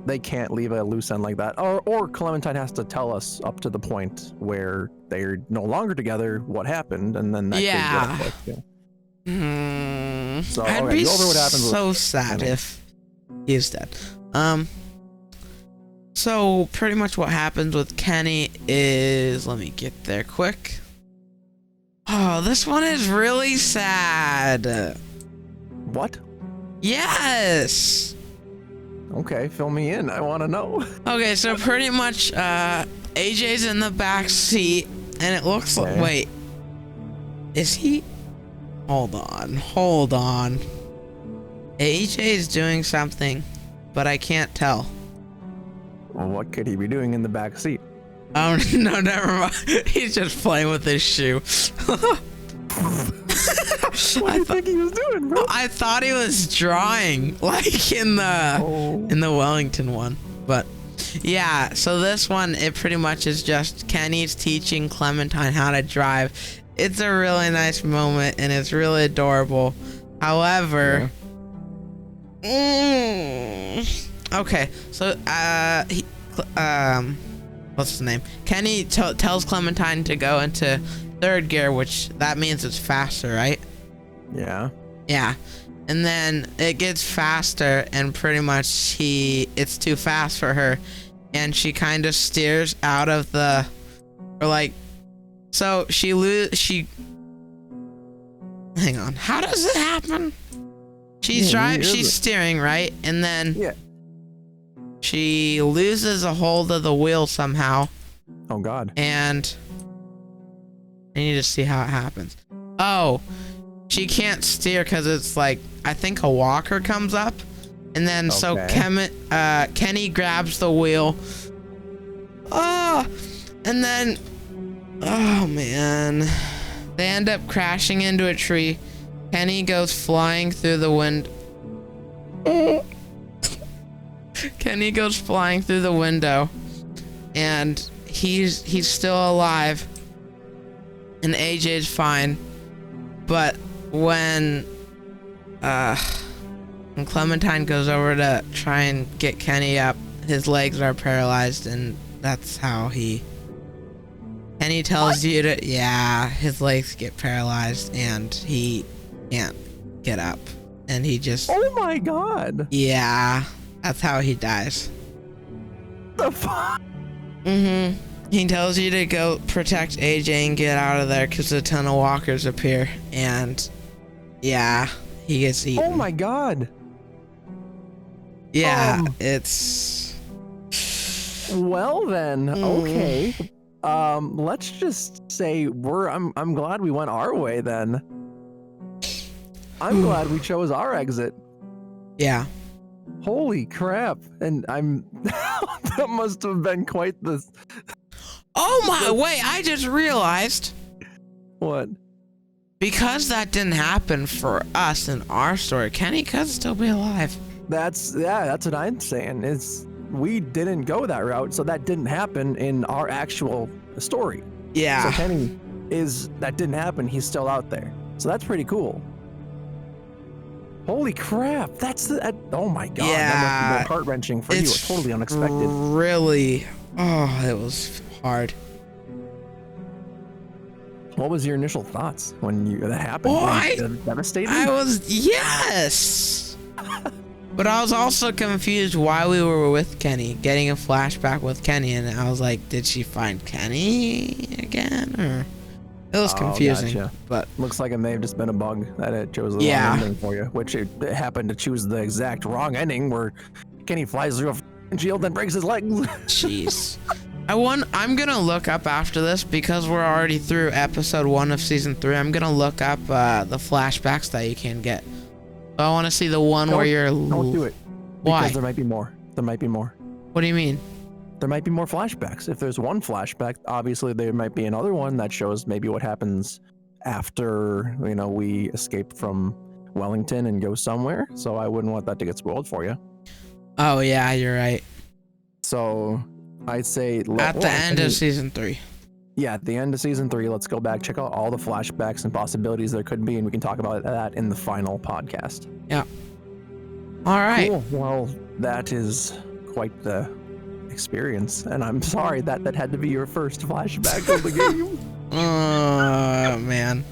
They can't leave a loose end like that. Or Clementine has to tell us up to the point where they're no longer together what happened, and then that could get us, So, I'd okay, be go over what happens with so sad Kenny. if he's dead. So pretty much what happens with Kenny is, let me get there quick. Oh, this one is really sad. What? Yes. Okay, fill me in. I want to know. Okay, so pretty much AJ's in the back seat and it looks like, Okay. wait, is he? Hold on. AJ's doing something, but I can't tell. Well, what could he be doing in the back seat? Oh, no, never mind. He's just playing with his shoe. What do you think he was doing, bro? I thought he was drawing, like in the Wellington one. But yeah, so this one, it pretty much is just Kenny's teaching Clementine how to drive. It's a really nice moment and it's really adorable. However, okay, so what's his name? Kenny tells Clementine to go into third gear, which that means it's faster, right? Yeah. Yeah. And then it gets faster and pretty much it's too fast for her and she kind of steers out of the, or like, so hang on, how does it happen? She's steering, right? And then she loses a hold of the wheel somehow. Oh God. And I need to see how it happens. Oh, she can't steer because it's like, I think a walker comes up. And then so Kenny grabs the wheel. And then, oh man. They end up crashing into a tree. Kenny goes flying through the wind. Kenny goes flying through the window. And he's still alive. And AJ's fine. But when Clementine goes over to try and get Kenny up, his legs are paralyzed, and that's how Kenny tells you to, his legs get paralyzed and he can't get up. And he just, oh my God. Yeah, that's how he dies. The fuck? He tells you to go protect AJ and get out of there because a ton of walkers appear. And yeah, he gets eaten. Oh my God. Yeah, it's... Well then, okay. Let's just say I'm glad we went our way then. I'm glad we chose our exit. Yeah. Holy crap. And that must have been quite the... Oh my, wait, I just realized. What? Because that didn't happen for us in our story, Kenny could still be alive. That's what I'm saying. We didn't go that route, so that didn't happen in our actual story. Yeah. So Kenny that didn't happen, he's still out there. So that's pretty cool. Holy crap, oh my God. Yeah. That must have been heart-wrenching for you. It's totally unexpected. Really, it was hard. What was your initial thoughts when that happened? Oh, Devastated? Yes. But I was also confused why we were with Kenny, getting a flashback with Kenny, and I was like, did she find Kenny again? Or it was confusing. Gotcha. But looks like it may have just been a bug that it chose the wrong ending for you, which it happened to choose the exact wrong ending where Kenny flies through a shield and breaks his legs. Jeez. I'm gonna look up after this because we're already through episode 1 of season 3. I'm gonna look up the flashbacks that you can get. So I want to see the one where you're. Don't do it. Why? Because there might be more. There might be more. What do you mean? There might be more flashbacks. If there's one flashback, obviously there might be another one that shows maybe what happens after we escape from Wellington and go somewhere. So I wouldn't want that to get spoiled for you. Oh yeah, you're right. So I'd say at the end of season 3. Yeah, at the end of season 3, let's go back, check out all the flashbacks and possibilities there could be, and we can talk about that in the final podcast. Yeah. All right. Cool. Well, that is quite the experience, and I'm sorry that had to be your first flashback of the game. Oh man.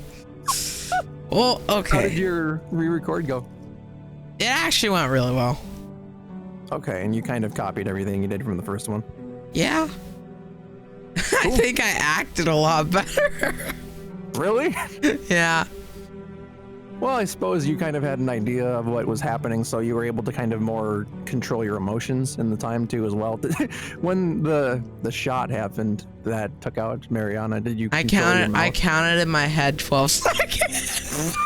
Well, okay. How did your re-record go? It actually went really well. Okay, and you kind of copied everything you did from the first one. Yeah. Cool. I think I acted a lot better. Really? Yeah. Well, I suppose you kind of had an idea of what was happening, so you were able to kind of more control your emotions in the time too, as well. When the shot happened that took out Mariana, did you? I counted in my head 12 seconds.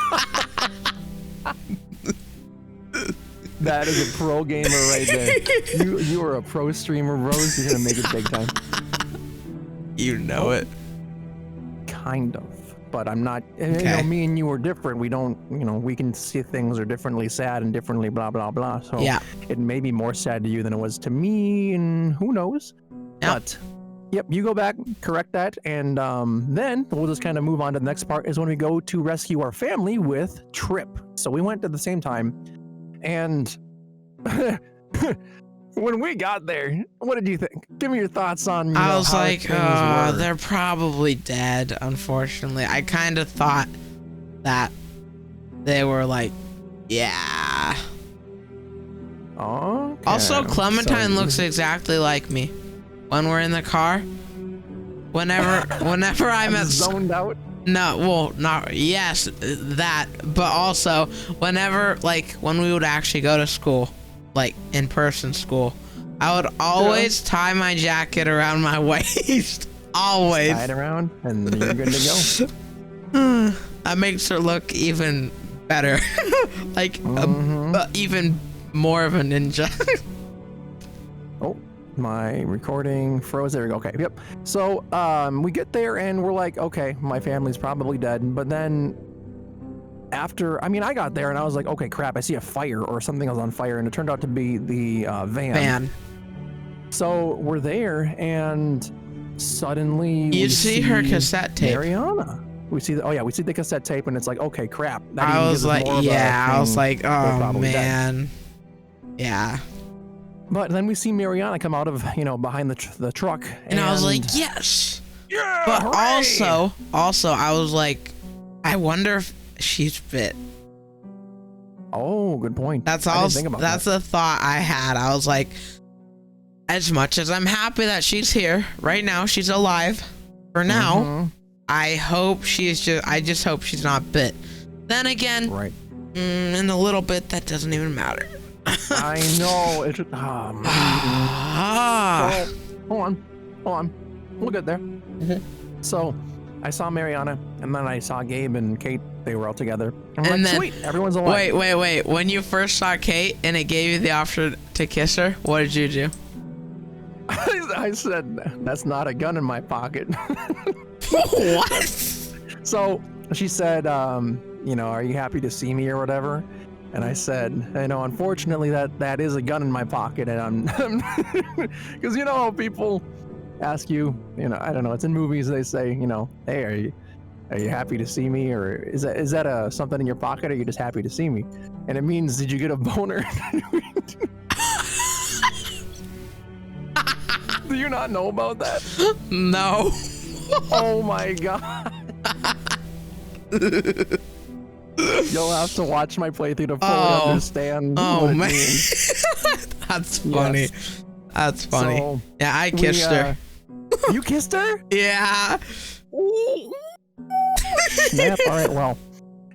That is a pro gamer right there. You are a pro streamer, bros. You're gonna make it big time. You know it. Kind of. But I'm not, Okay. you know, me and you are different. We don't, you know, we can see things are differently sad and differently blah, blah, blah. So Yeah. it may be more sad to you than it was to me, and who knows? Yeah. But, yep, you go back, correct that, and then we'll just kind of move on to the next part is when we go to rescue our family with Trip. So we went at the same time, and when we got there, what did you think? Give me your thoughts on, you know, I was how like, things oh, were. they're probably dead, unfortunately. I kind of thought that they were like, yeah. Okay. Also, Clementine So- looks exactly like me. When we're in the car, whenever I'm at zoned out. no, well, not yes, that, but also whenever like when we would actually go to school, like in-person school, I would always tie my jacket around my waist. Always. Tie it around, and you're good to go. That makes her look even better. Like even more of a ninja. Oh, my recording froze. There we go. Okay, yep. So we get there and we're like, okay, my family's probably dead. But then after, I mean, I got there and I was like, okay, crap, I see a fire or something was on fire, and it turned out to be the van. So we're there and suddenly You we see her cassette tape. Mariana. We see the, oh yeah, we see the cassette tape, and it's like, okay, crap. That I even was gives us like, more of a yeah, I was thing. like, They're oh probably dead. man. Yeah. But then we see Mariana come out of, you know, behind the truck, And I was like, yes. yeah, But hooray! also, I was like, I wonder if she's fit. Oh, good point. That's I didn't all. think about That's that. the thought I had. I was like, as much as I'm happy that she's here right now, she's alive. For now, Mhm. I hope I just hope she's not bit. Then again, Right. in a little bit, that doesn't even matter. I know. It's Ah. so, hold on. We'll get there. So, I saw Mariana, and then I saw Gabe and Kate. They were all together. I'm And like, then- sweet, everyone's alive. Wait. When you first saw Kate and it gave you the option to kiss her, what did you do? I said, that's not a gun in my pocket. What? So she said, you know, are you happy to see me or whatever? And I said, you know, unfortunately that is a gun in my pocket, and I'm because you know how people ask you, you know, I don't know, it's in movies, they say, you know, hey, are you happy to see me, or is that a something in your pocket, or are you just happy to see me? And it means, did you get a boner? Do you not know about that? No. Oh my god. You'll have to watch my playthrough to fully understand what Oh it man. means. That's funny. Yes. That's funny. So, Yeah, I kissed her. You kissed her? Yeah. Snap. All right, well,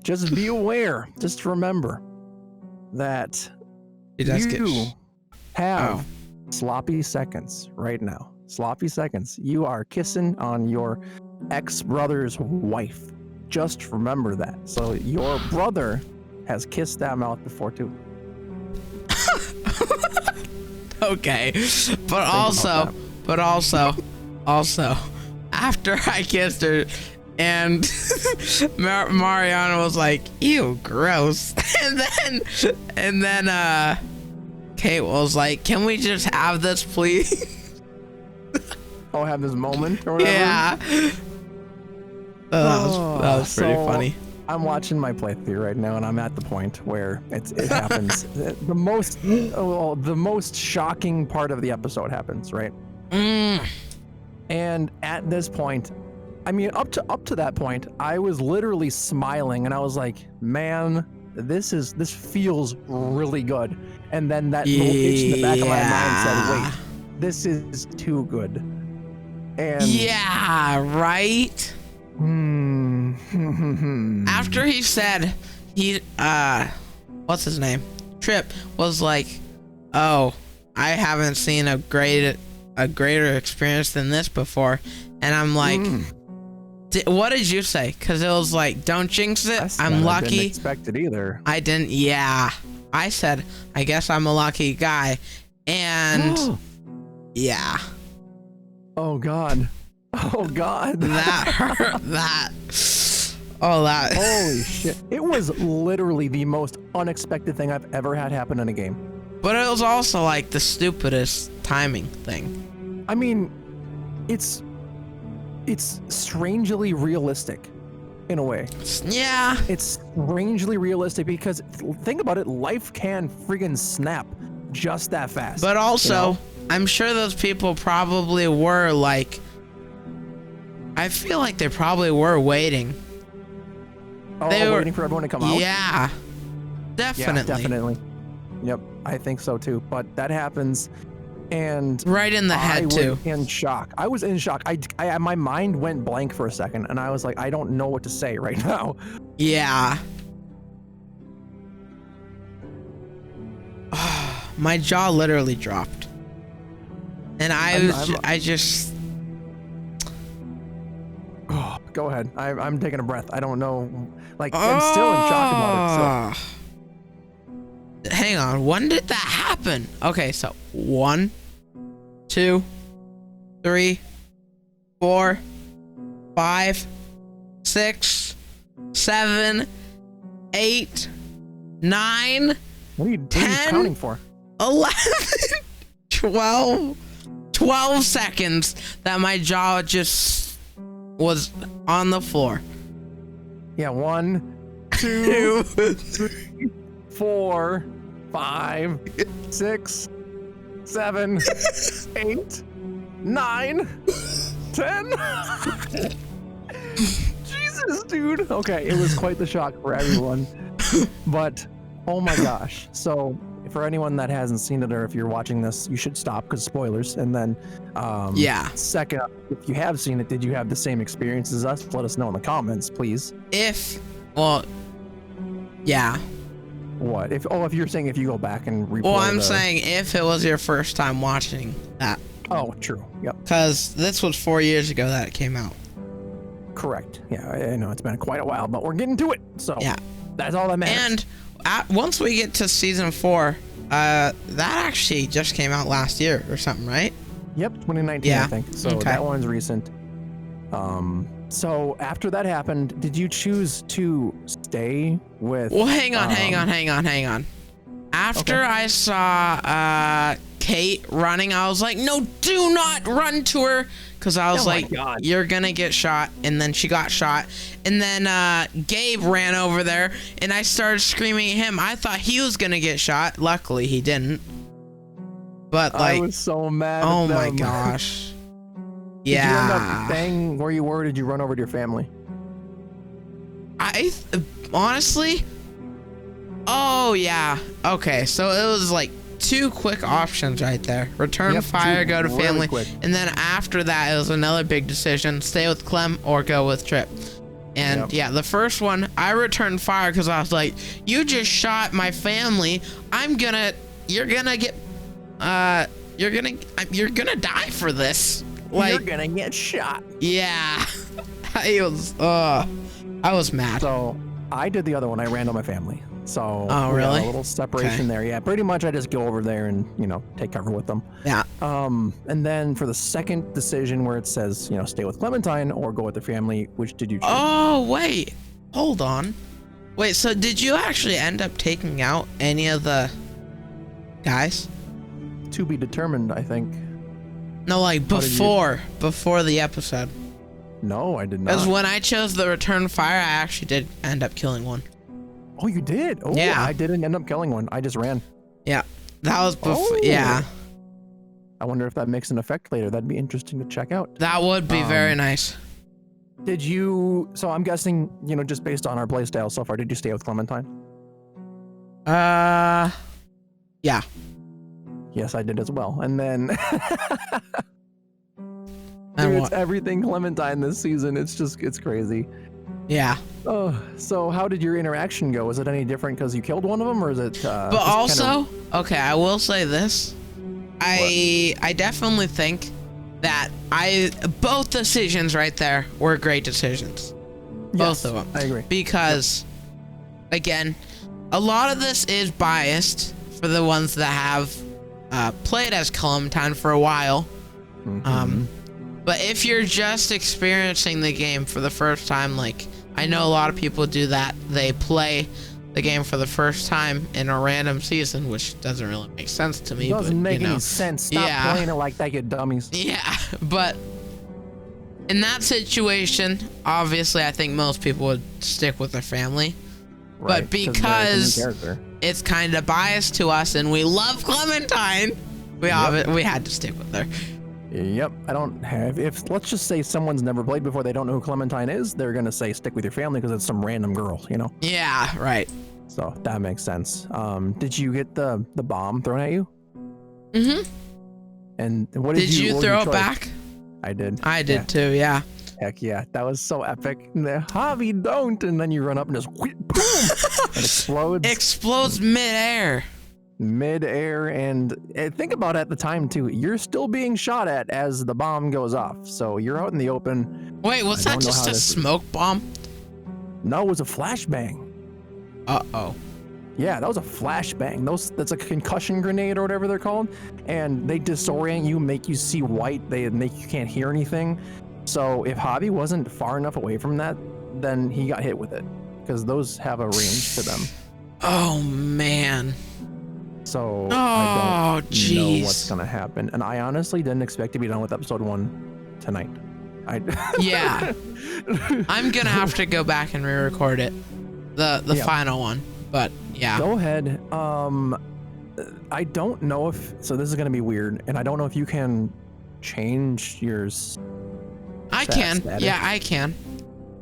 just be aware. Just remember that She does get you have Oh. sloppy seconds right now. Sloppy seconds. You are kissing on your ex-brother's wife. Just remember that. So your brother has kissed that mouth before too. Okay. But about also, after I kissed her and Mariana was like, ew, gross. And then Kate was like, can we just have this, please? Oh, have this moment or whatever. Yeah. That was pretty So, funny. I'm watching my playthrough right now, and I'm at the point where it happens. the most shocking part of the episode happens, right? And at this point, I mean, up to that point, I was literally smiling, and I was like, man, this feels really good. And then that little itch in the back of my mind said, wait, this is too good. And Yeah, right? After he said what's his name? Trip was like, oh, I haven't seen a greater experience than this before. And I'm like, what did you say? Because it was like, don't jinx it. I'm lucky. I didn't expect it either. I didn't. Yeah. I said, I guess I'm a lucky guy. And yeah. Oh, God. Oh, God. That hurt. That. Holy shit. It was literally the most unexpected thing I've ever had happen in a game. But it was also like the stupidest timing thing. I mean, it's strangely realistic in a way. Yeah. It's strangely realistic because think about it, life can friggin' snap just that fast. But also, you know? I'm sure those people probably were like, I feel like they probably were waiting. Oh, they were waiting for everyone to come out? Yeah, definitely. Yeah, definitely. Yep, I think so too. But that happens, and right in the head too. I was in shock. I was in shock. I my mind went blank for a second, and I was like, I don't know what to say right now. Yeah. My jaw literally dropped, and I just. Oh, go ahead. I'm taking a breath. I don't know. Like, I'm still in shock about it. So. Hang on. When did that happen? Okay, so 1, 2, 3, 4, 5, 6, 7, 8, 9. What are you 10, counting for? 11, 12 seconds that my jaw just was on the floor. Yeah, 1, 2, 3, 4, 5, 6, 7, 8, 9, 10. Jesus, dude. Okay, it was quite the shock for everyone. But oh my gosh. So for anyone that hasn't seen it, or if you're watching this, you should stop because spoilers. And then yeah. Second, if you have seen it, did you have the same experience as us? Let us know in the comments, please. Yeah. What? If you're saying if you go back and replay. Well, I'm saying if it was your first time watching that. Oh, true. Yep. Because this was 4 years ago that it came out. Correct. Yeah, I know it's been quite a while, but we're getting to it. So yeah, that's all that matters. And once we get to season 4, that actually just came out last year or something, right? Yep, 2019, yeah. I think. So okay. That one's recent. So after that happened, did you choose to stay with? Well, hang on. After I saw Kate running, I was like, no, do not run to her. Because I was like, you're going to get shot. And then she got shot. And then Gabe ran over there. And I started screaming at him. I thought he was going to get shot. Luckily, he didn't. But like, I was so mad. Oh my gosh. Yeah. Did you end up staying where you were? Or did you run over to your family? Honestly. Oh, yeah. Okay. So it was like 2 quick options right there. Return fire, go to family. Quick. And then after that, it was another big decision. Stay with Clem or go with Trip. And yeah, the first one, I returned fire because I was like, you just shot my family. You're gonna die for this. Like, you're gonna get shot. Yeah. I was mad. So I did the other one. I ran to my family. So really? A little separation there. Yeah, pretty much I just go over there and, take cover with them. Yeah. And then for the second decision where it says, stay with Clementine or go with the family, which did you choose? Oh, wait. Hold on. Wait, so did you actually end up taking out any of the guys? To be determined, I think. No, like before the episode. No, I did not. Because when I chose the return fire, I actually did end up killing one. Oh, you did? Oh, yeah. I didn't end up killing one. I just ran. Yeah. That was before. Yeah. I wonder if that makes an effect later. That'd be interesting to check out. That would be very nice. Did you... So I'm guessing, just based on our playstyle so far, did you stay with Clementine? Yeah. Yes, I did as well. And then... And It's everything Clementine this season. It's crazy. Yeah. Oh, so how did your interaction go? Was it any different because you killed one of them, or is it? But also, okay, I will say this. I definitely think that both decisions right there were great decisions. Both of them. I agree. Because, again, a lot of this is biased for the ones that have played as Clementine for a while. But if you're just experiencing the game for the first time, like I know a lot of people do that, they play the game for the first time in a random season, which doesn't really make sense to me. It doesn't make any sense. Stop playing it like that, you dummies. Yeah, but in that situation, obviously, I think most people would stick with their family. Right, but because it's kind of biased to us and we love Clementine, we had to stick with her. Yep, I don't have. If let's just say someone's never played before, they don't know who Clementine is, they're gonna say stick with your family because it's some random girl, you know? Yeah, right. So that makes sense. Did you get the bomb thrown at you? And what did you throw it back? I did. I did too. Yeah. Heck yeah, that was so epic. Javi, don't, and then you run up and just boom, it explodes. Explodes midair. Mid-air, and think about it at the time too, you're still being shot at as the bomb goes off, so you're out in the open. Wait, was that just a smoke bomb? No, it was a flashbang. Uh-oh. Yeah, that was a flashbang. That's a concussion grenade or whatever they're called, and they disorient you, make you see white, they make you can't hear anything. So if Javi wasn't far enough away from that, then he got hit with it, because those have a range to them. Oh man. So I don't know what's gonna happen, and I honestly didn't expect to be done with episode 1 tonight. Yeah, I'm gonna have to go back and re-record it, the final one. But yeah, go ahead. I don't know if this is gonna be weird, and I don't know if you can change yours. I can. Yeah, I can.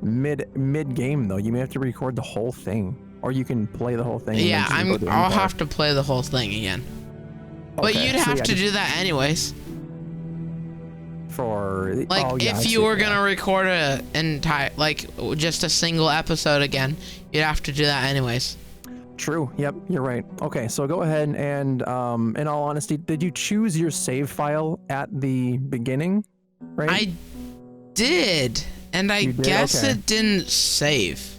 Mid game though, you may have to record the whole thing. Or you can play the whole thing. Yeah, I'll have to play the whole thing again. But you'd have to do that anyways. For if you were gonna record just a single episode again, you'd have to do that anyways. True. Yep, you're right. Okay, so go ahead and in all honesty, did you choose your save file at the beginning? Right. I did, and I guess it didn't save.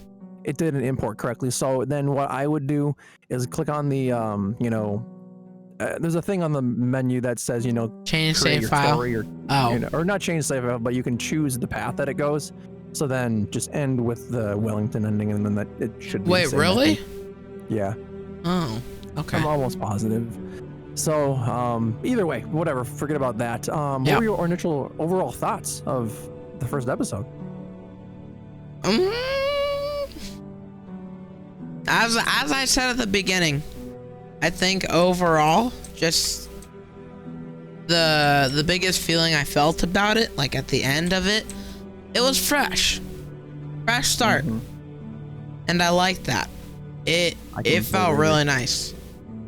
It didn't import correctly. So then what I would do is click on the, there's a thing on the menu that says, change save file. Or not change save file, but you can choose the path that it goes. So then just end with the Wellington ending, and then that it should be. Wait, really? Yeah. Oh, okay. I'm almost positive. So either way, whatever. Forget about that. What were your initial overall thoughts of the first episode? As I said at the beginning, I think overall, just the biggest feeling I felt about it, like at the end of it, it was fresh start, and I liked that. It felt really nice.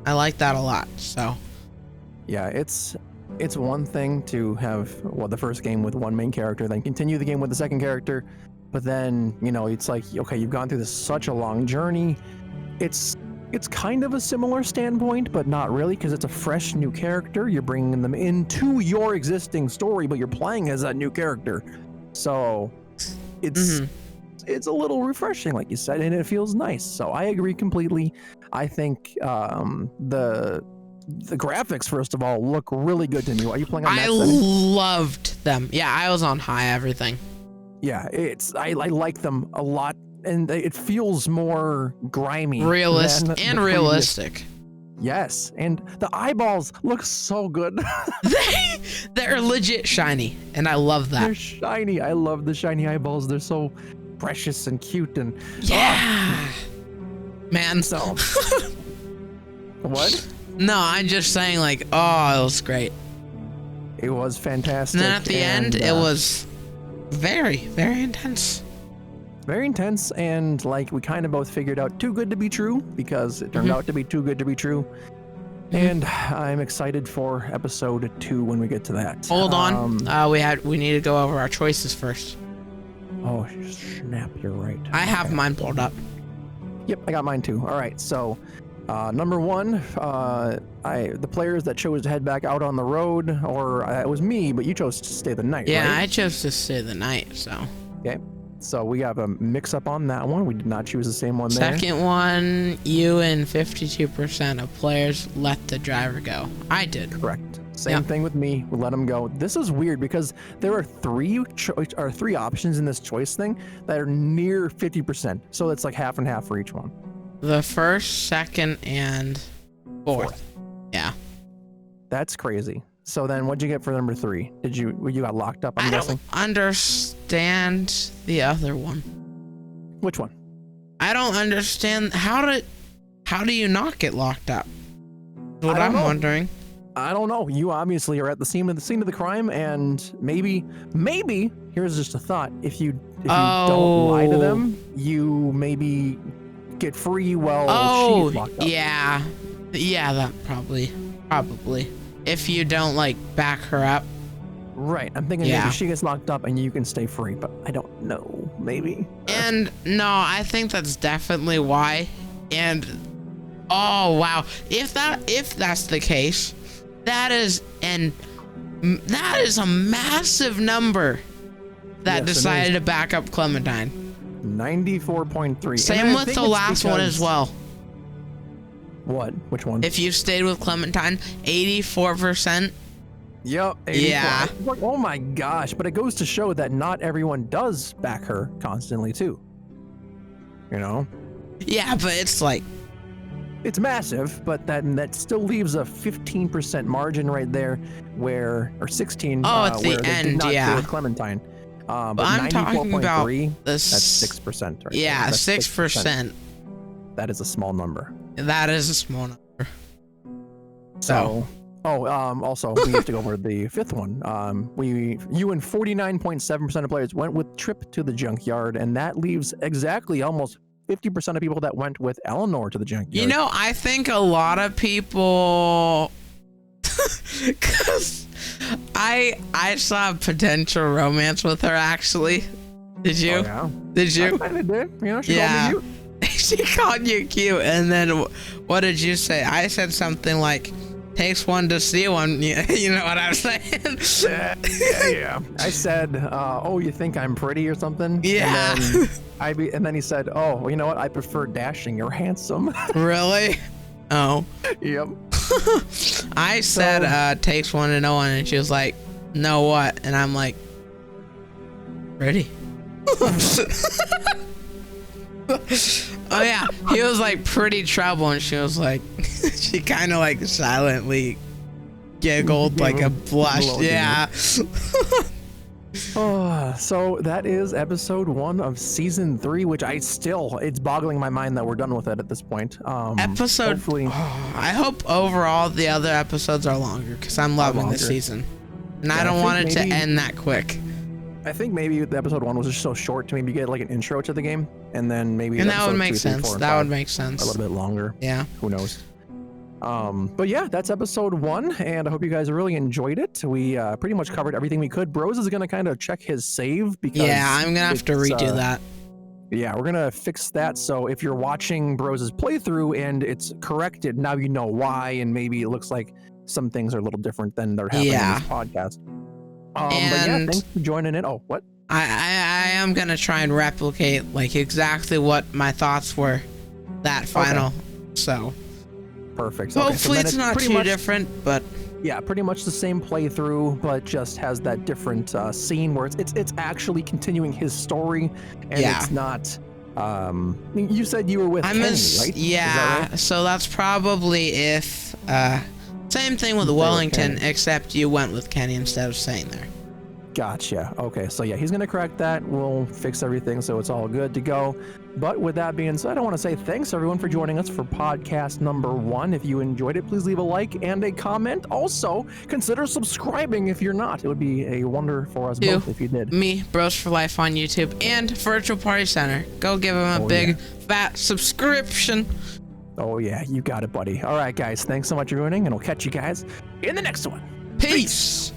I like that a lot. So yeah, it's one thing to have the first game with one main character, then continue the game with the second character. But then, it's like, okay, you've gone through such a long journey. It's kind of a similar standpoint, but not really, because it's a fresh new character. You're bringing them into your existing story, but you're playing as that new character. So it's a little refreshing, like you said, and it feels nice. So I agree completely. I think the graphics, first of all, look really good to me. Are you playing on that setting? Loved them. Yeah, I was on high everything. Yeah, I like them a lot, and it feels more grimy, realistic. Yes, and the eyeballs look so good. They're legit shiny, and I love that. They're shiny. I love the shiny eyeballs. They're so precious and cute, and man. So what? No, I'm just saying, it was great. It was fantastic. And then at the end, it was very, very intense. Very intense, and we kind of both figured out too good to be true, because it turned out to be too good to be true. And I'm excited for episode 2 when we get to that. Hold on. We need to go over our choices first. Oh, snap, you're right. I have mine pulled up. Yep, I got mine too. All right, so number 1, the players that chose to head back out on the road, or it was me, but you chose to stay the night, Yeah, right? I chose to stay the night, so. Okay, so we have a mix-up on that one. We did not choose the same one there. Second one, you and 52% of players let the driver go. I did. Correct. Same thing with me. We let them go. This is weird because there are three options in this choice thing that are near 50%. So it's like half and half for each one. The first, second, and fourth. Yeah. That's crazy. So then what'd you get for number 3? You got locked up, I'm guessing? I don't understand the other one. Which one? I don't understand how do you not get locked up? That's what I'm wondering. I don't know. You obviously are at the scene of the crime, and maybe here's just a thought. If you don't lie to them, you maybe get free while she's locked up. Yeah, that probably. If you don't like back her up. Right. I'm thinking maybe she gets locked up and you can stay free, but I don't know. Maybe. And no, I think that's definitely why. And oh wow, if that's the case. That is a massive number that decided to back up Clementine. 94.3. Same with the last one as well. What? Which one? If you stayed with Clementine, 84%. Yep. 84. Yeah. Like, oh my gosh! But it goes to show that not everyone does back her constantly too. You know? Yeah, but it's like. It's massive, but that still leaves a 15% margin right there, or 16. At the where they end, did not stay with Clementine. But I'm talking about that's 6%. Right? Yeah, that's 6%. That is a small number. That is a small number. So, also we have to go over the 5th one. You and 49.7% of players went with Trip to the junkyard, and that leaves exactly almost 50% of people that went with Eleanor to the junkyard. You know, I think a lot of people, because I saw a potential romance with her actually. Did you? Oh, yeah. Did you? I did. You know, she called me cute. She called you cute, and then what did you say? I said something like, "Takes one to see one." You know what I'm saying? Yeah. I said, "Oh, you think I'm pretty or something?" Yeah. And then he said, "Oh, well, you know what? I prefer dashing. You're handsome." Really? Oh. Yep. I said, "Takes one to know one," and she was like, "Know what?" And I'm like, "Pretty." Oh yeah, he was like pretty trouble, and she was like, she kind of like silently giggled like a blush. Yeah. So that is episode 1 of season 3, which it's boggling my mind that we're done with it at this point. I hope overall the other episodes are longer because I'm loving this season, and I don't want it to end that quick. I think maybe the episode 1 was just so short to maybe get like an intro to the game, and then maybe that would make sense. That would make sense. A little bit longer. Yeah. Who knows? But yeah, that's episode 1, and I hope you guys really enjoyed it. We pretty much covered everything we could. Bros is gonna kind of check his save because I'm gonna have to redo that. Yeah, we're gonna fix that. So if you're watching Bros' playthrough and it's corrected, now you know why, and maybe it looks like some things are a little different than they're happening in this podcast. But yeah, thanks for joining in. Oh, what? I am gonna try and replicate like exactly what my thoughts were that final. Okay. So perfect. Hopefully it's not too different, but yeah, pretty much the same playthrough, but just has that different scene where it's actually continuing his story, and it's not. You said you were with Kenny, right? Yeah. Right? So that's probably if. Same thing with Wellington, except you went with Kenny instead of staying there. Gotcha. Okay, so yeah, he's gonna crack that. We'll fix everything so it's all good to go. But with that being said, I want to say thanks everyone for joining us for podcast number 1. If you enjoyed it, please leave a like and a comment. Also, consider subscribing if you're not. It would be a wonder for us both if you did. Me, BrosForLife on YouTube and Virtual Party Center. Go give them a big fat subscription. Oh yeah, you got it, buddy. All right, guys. Thanks so much for joining, and we'll catch you guys in the next one. Peace.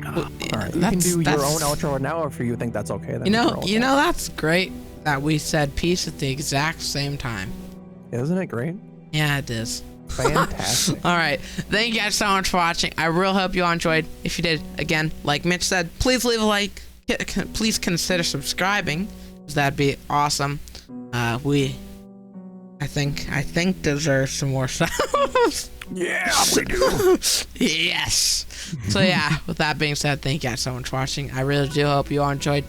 All right, you can do your own outro now if you think that's okay. Then you know that's great that we said peace at the exact same time. Isn't it great? Yeah, it is. Fantastic. All right, thank you guys so much for watching. I really hope you all enjoyed. If you did, again, like Mitch said, please leave a like. Please consider subscribing, because that'd be awesome. I think deserve some more stuff. Yeah, we do. Yes. So yeah, with that being said, thank you guys so much for watching. I really do hope you all enjoyed.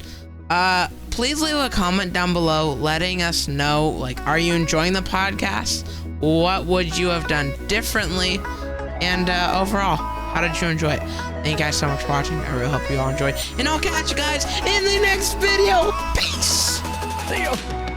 Please leave a comment down below letting us know, like, are you enjoying the podcast? What would you have done differently? And overall, how did you enjoy it? Thank you guys so much for watching. I really hope you all enjoyed. And I'll catch you guys in the next video. Peace. See you.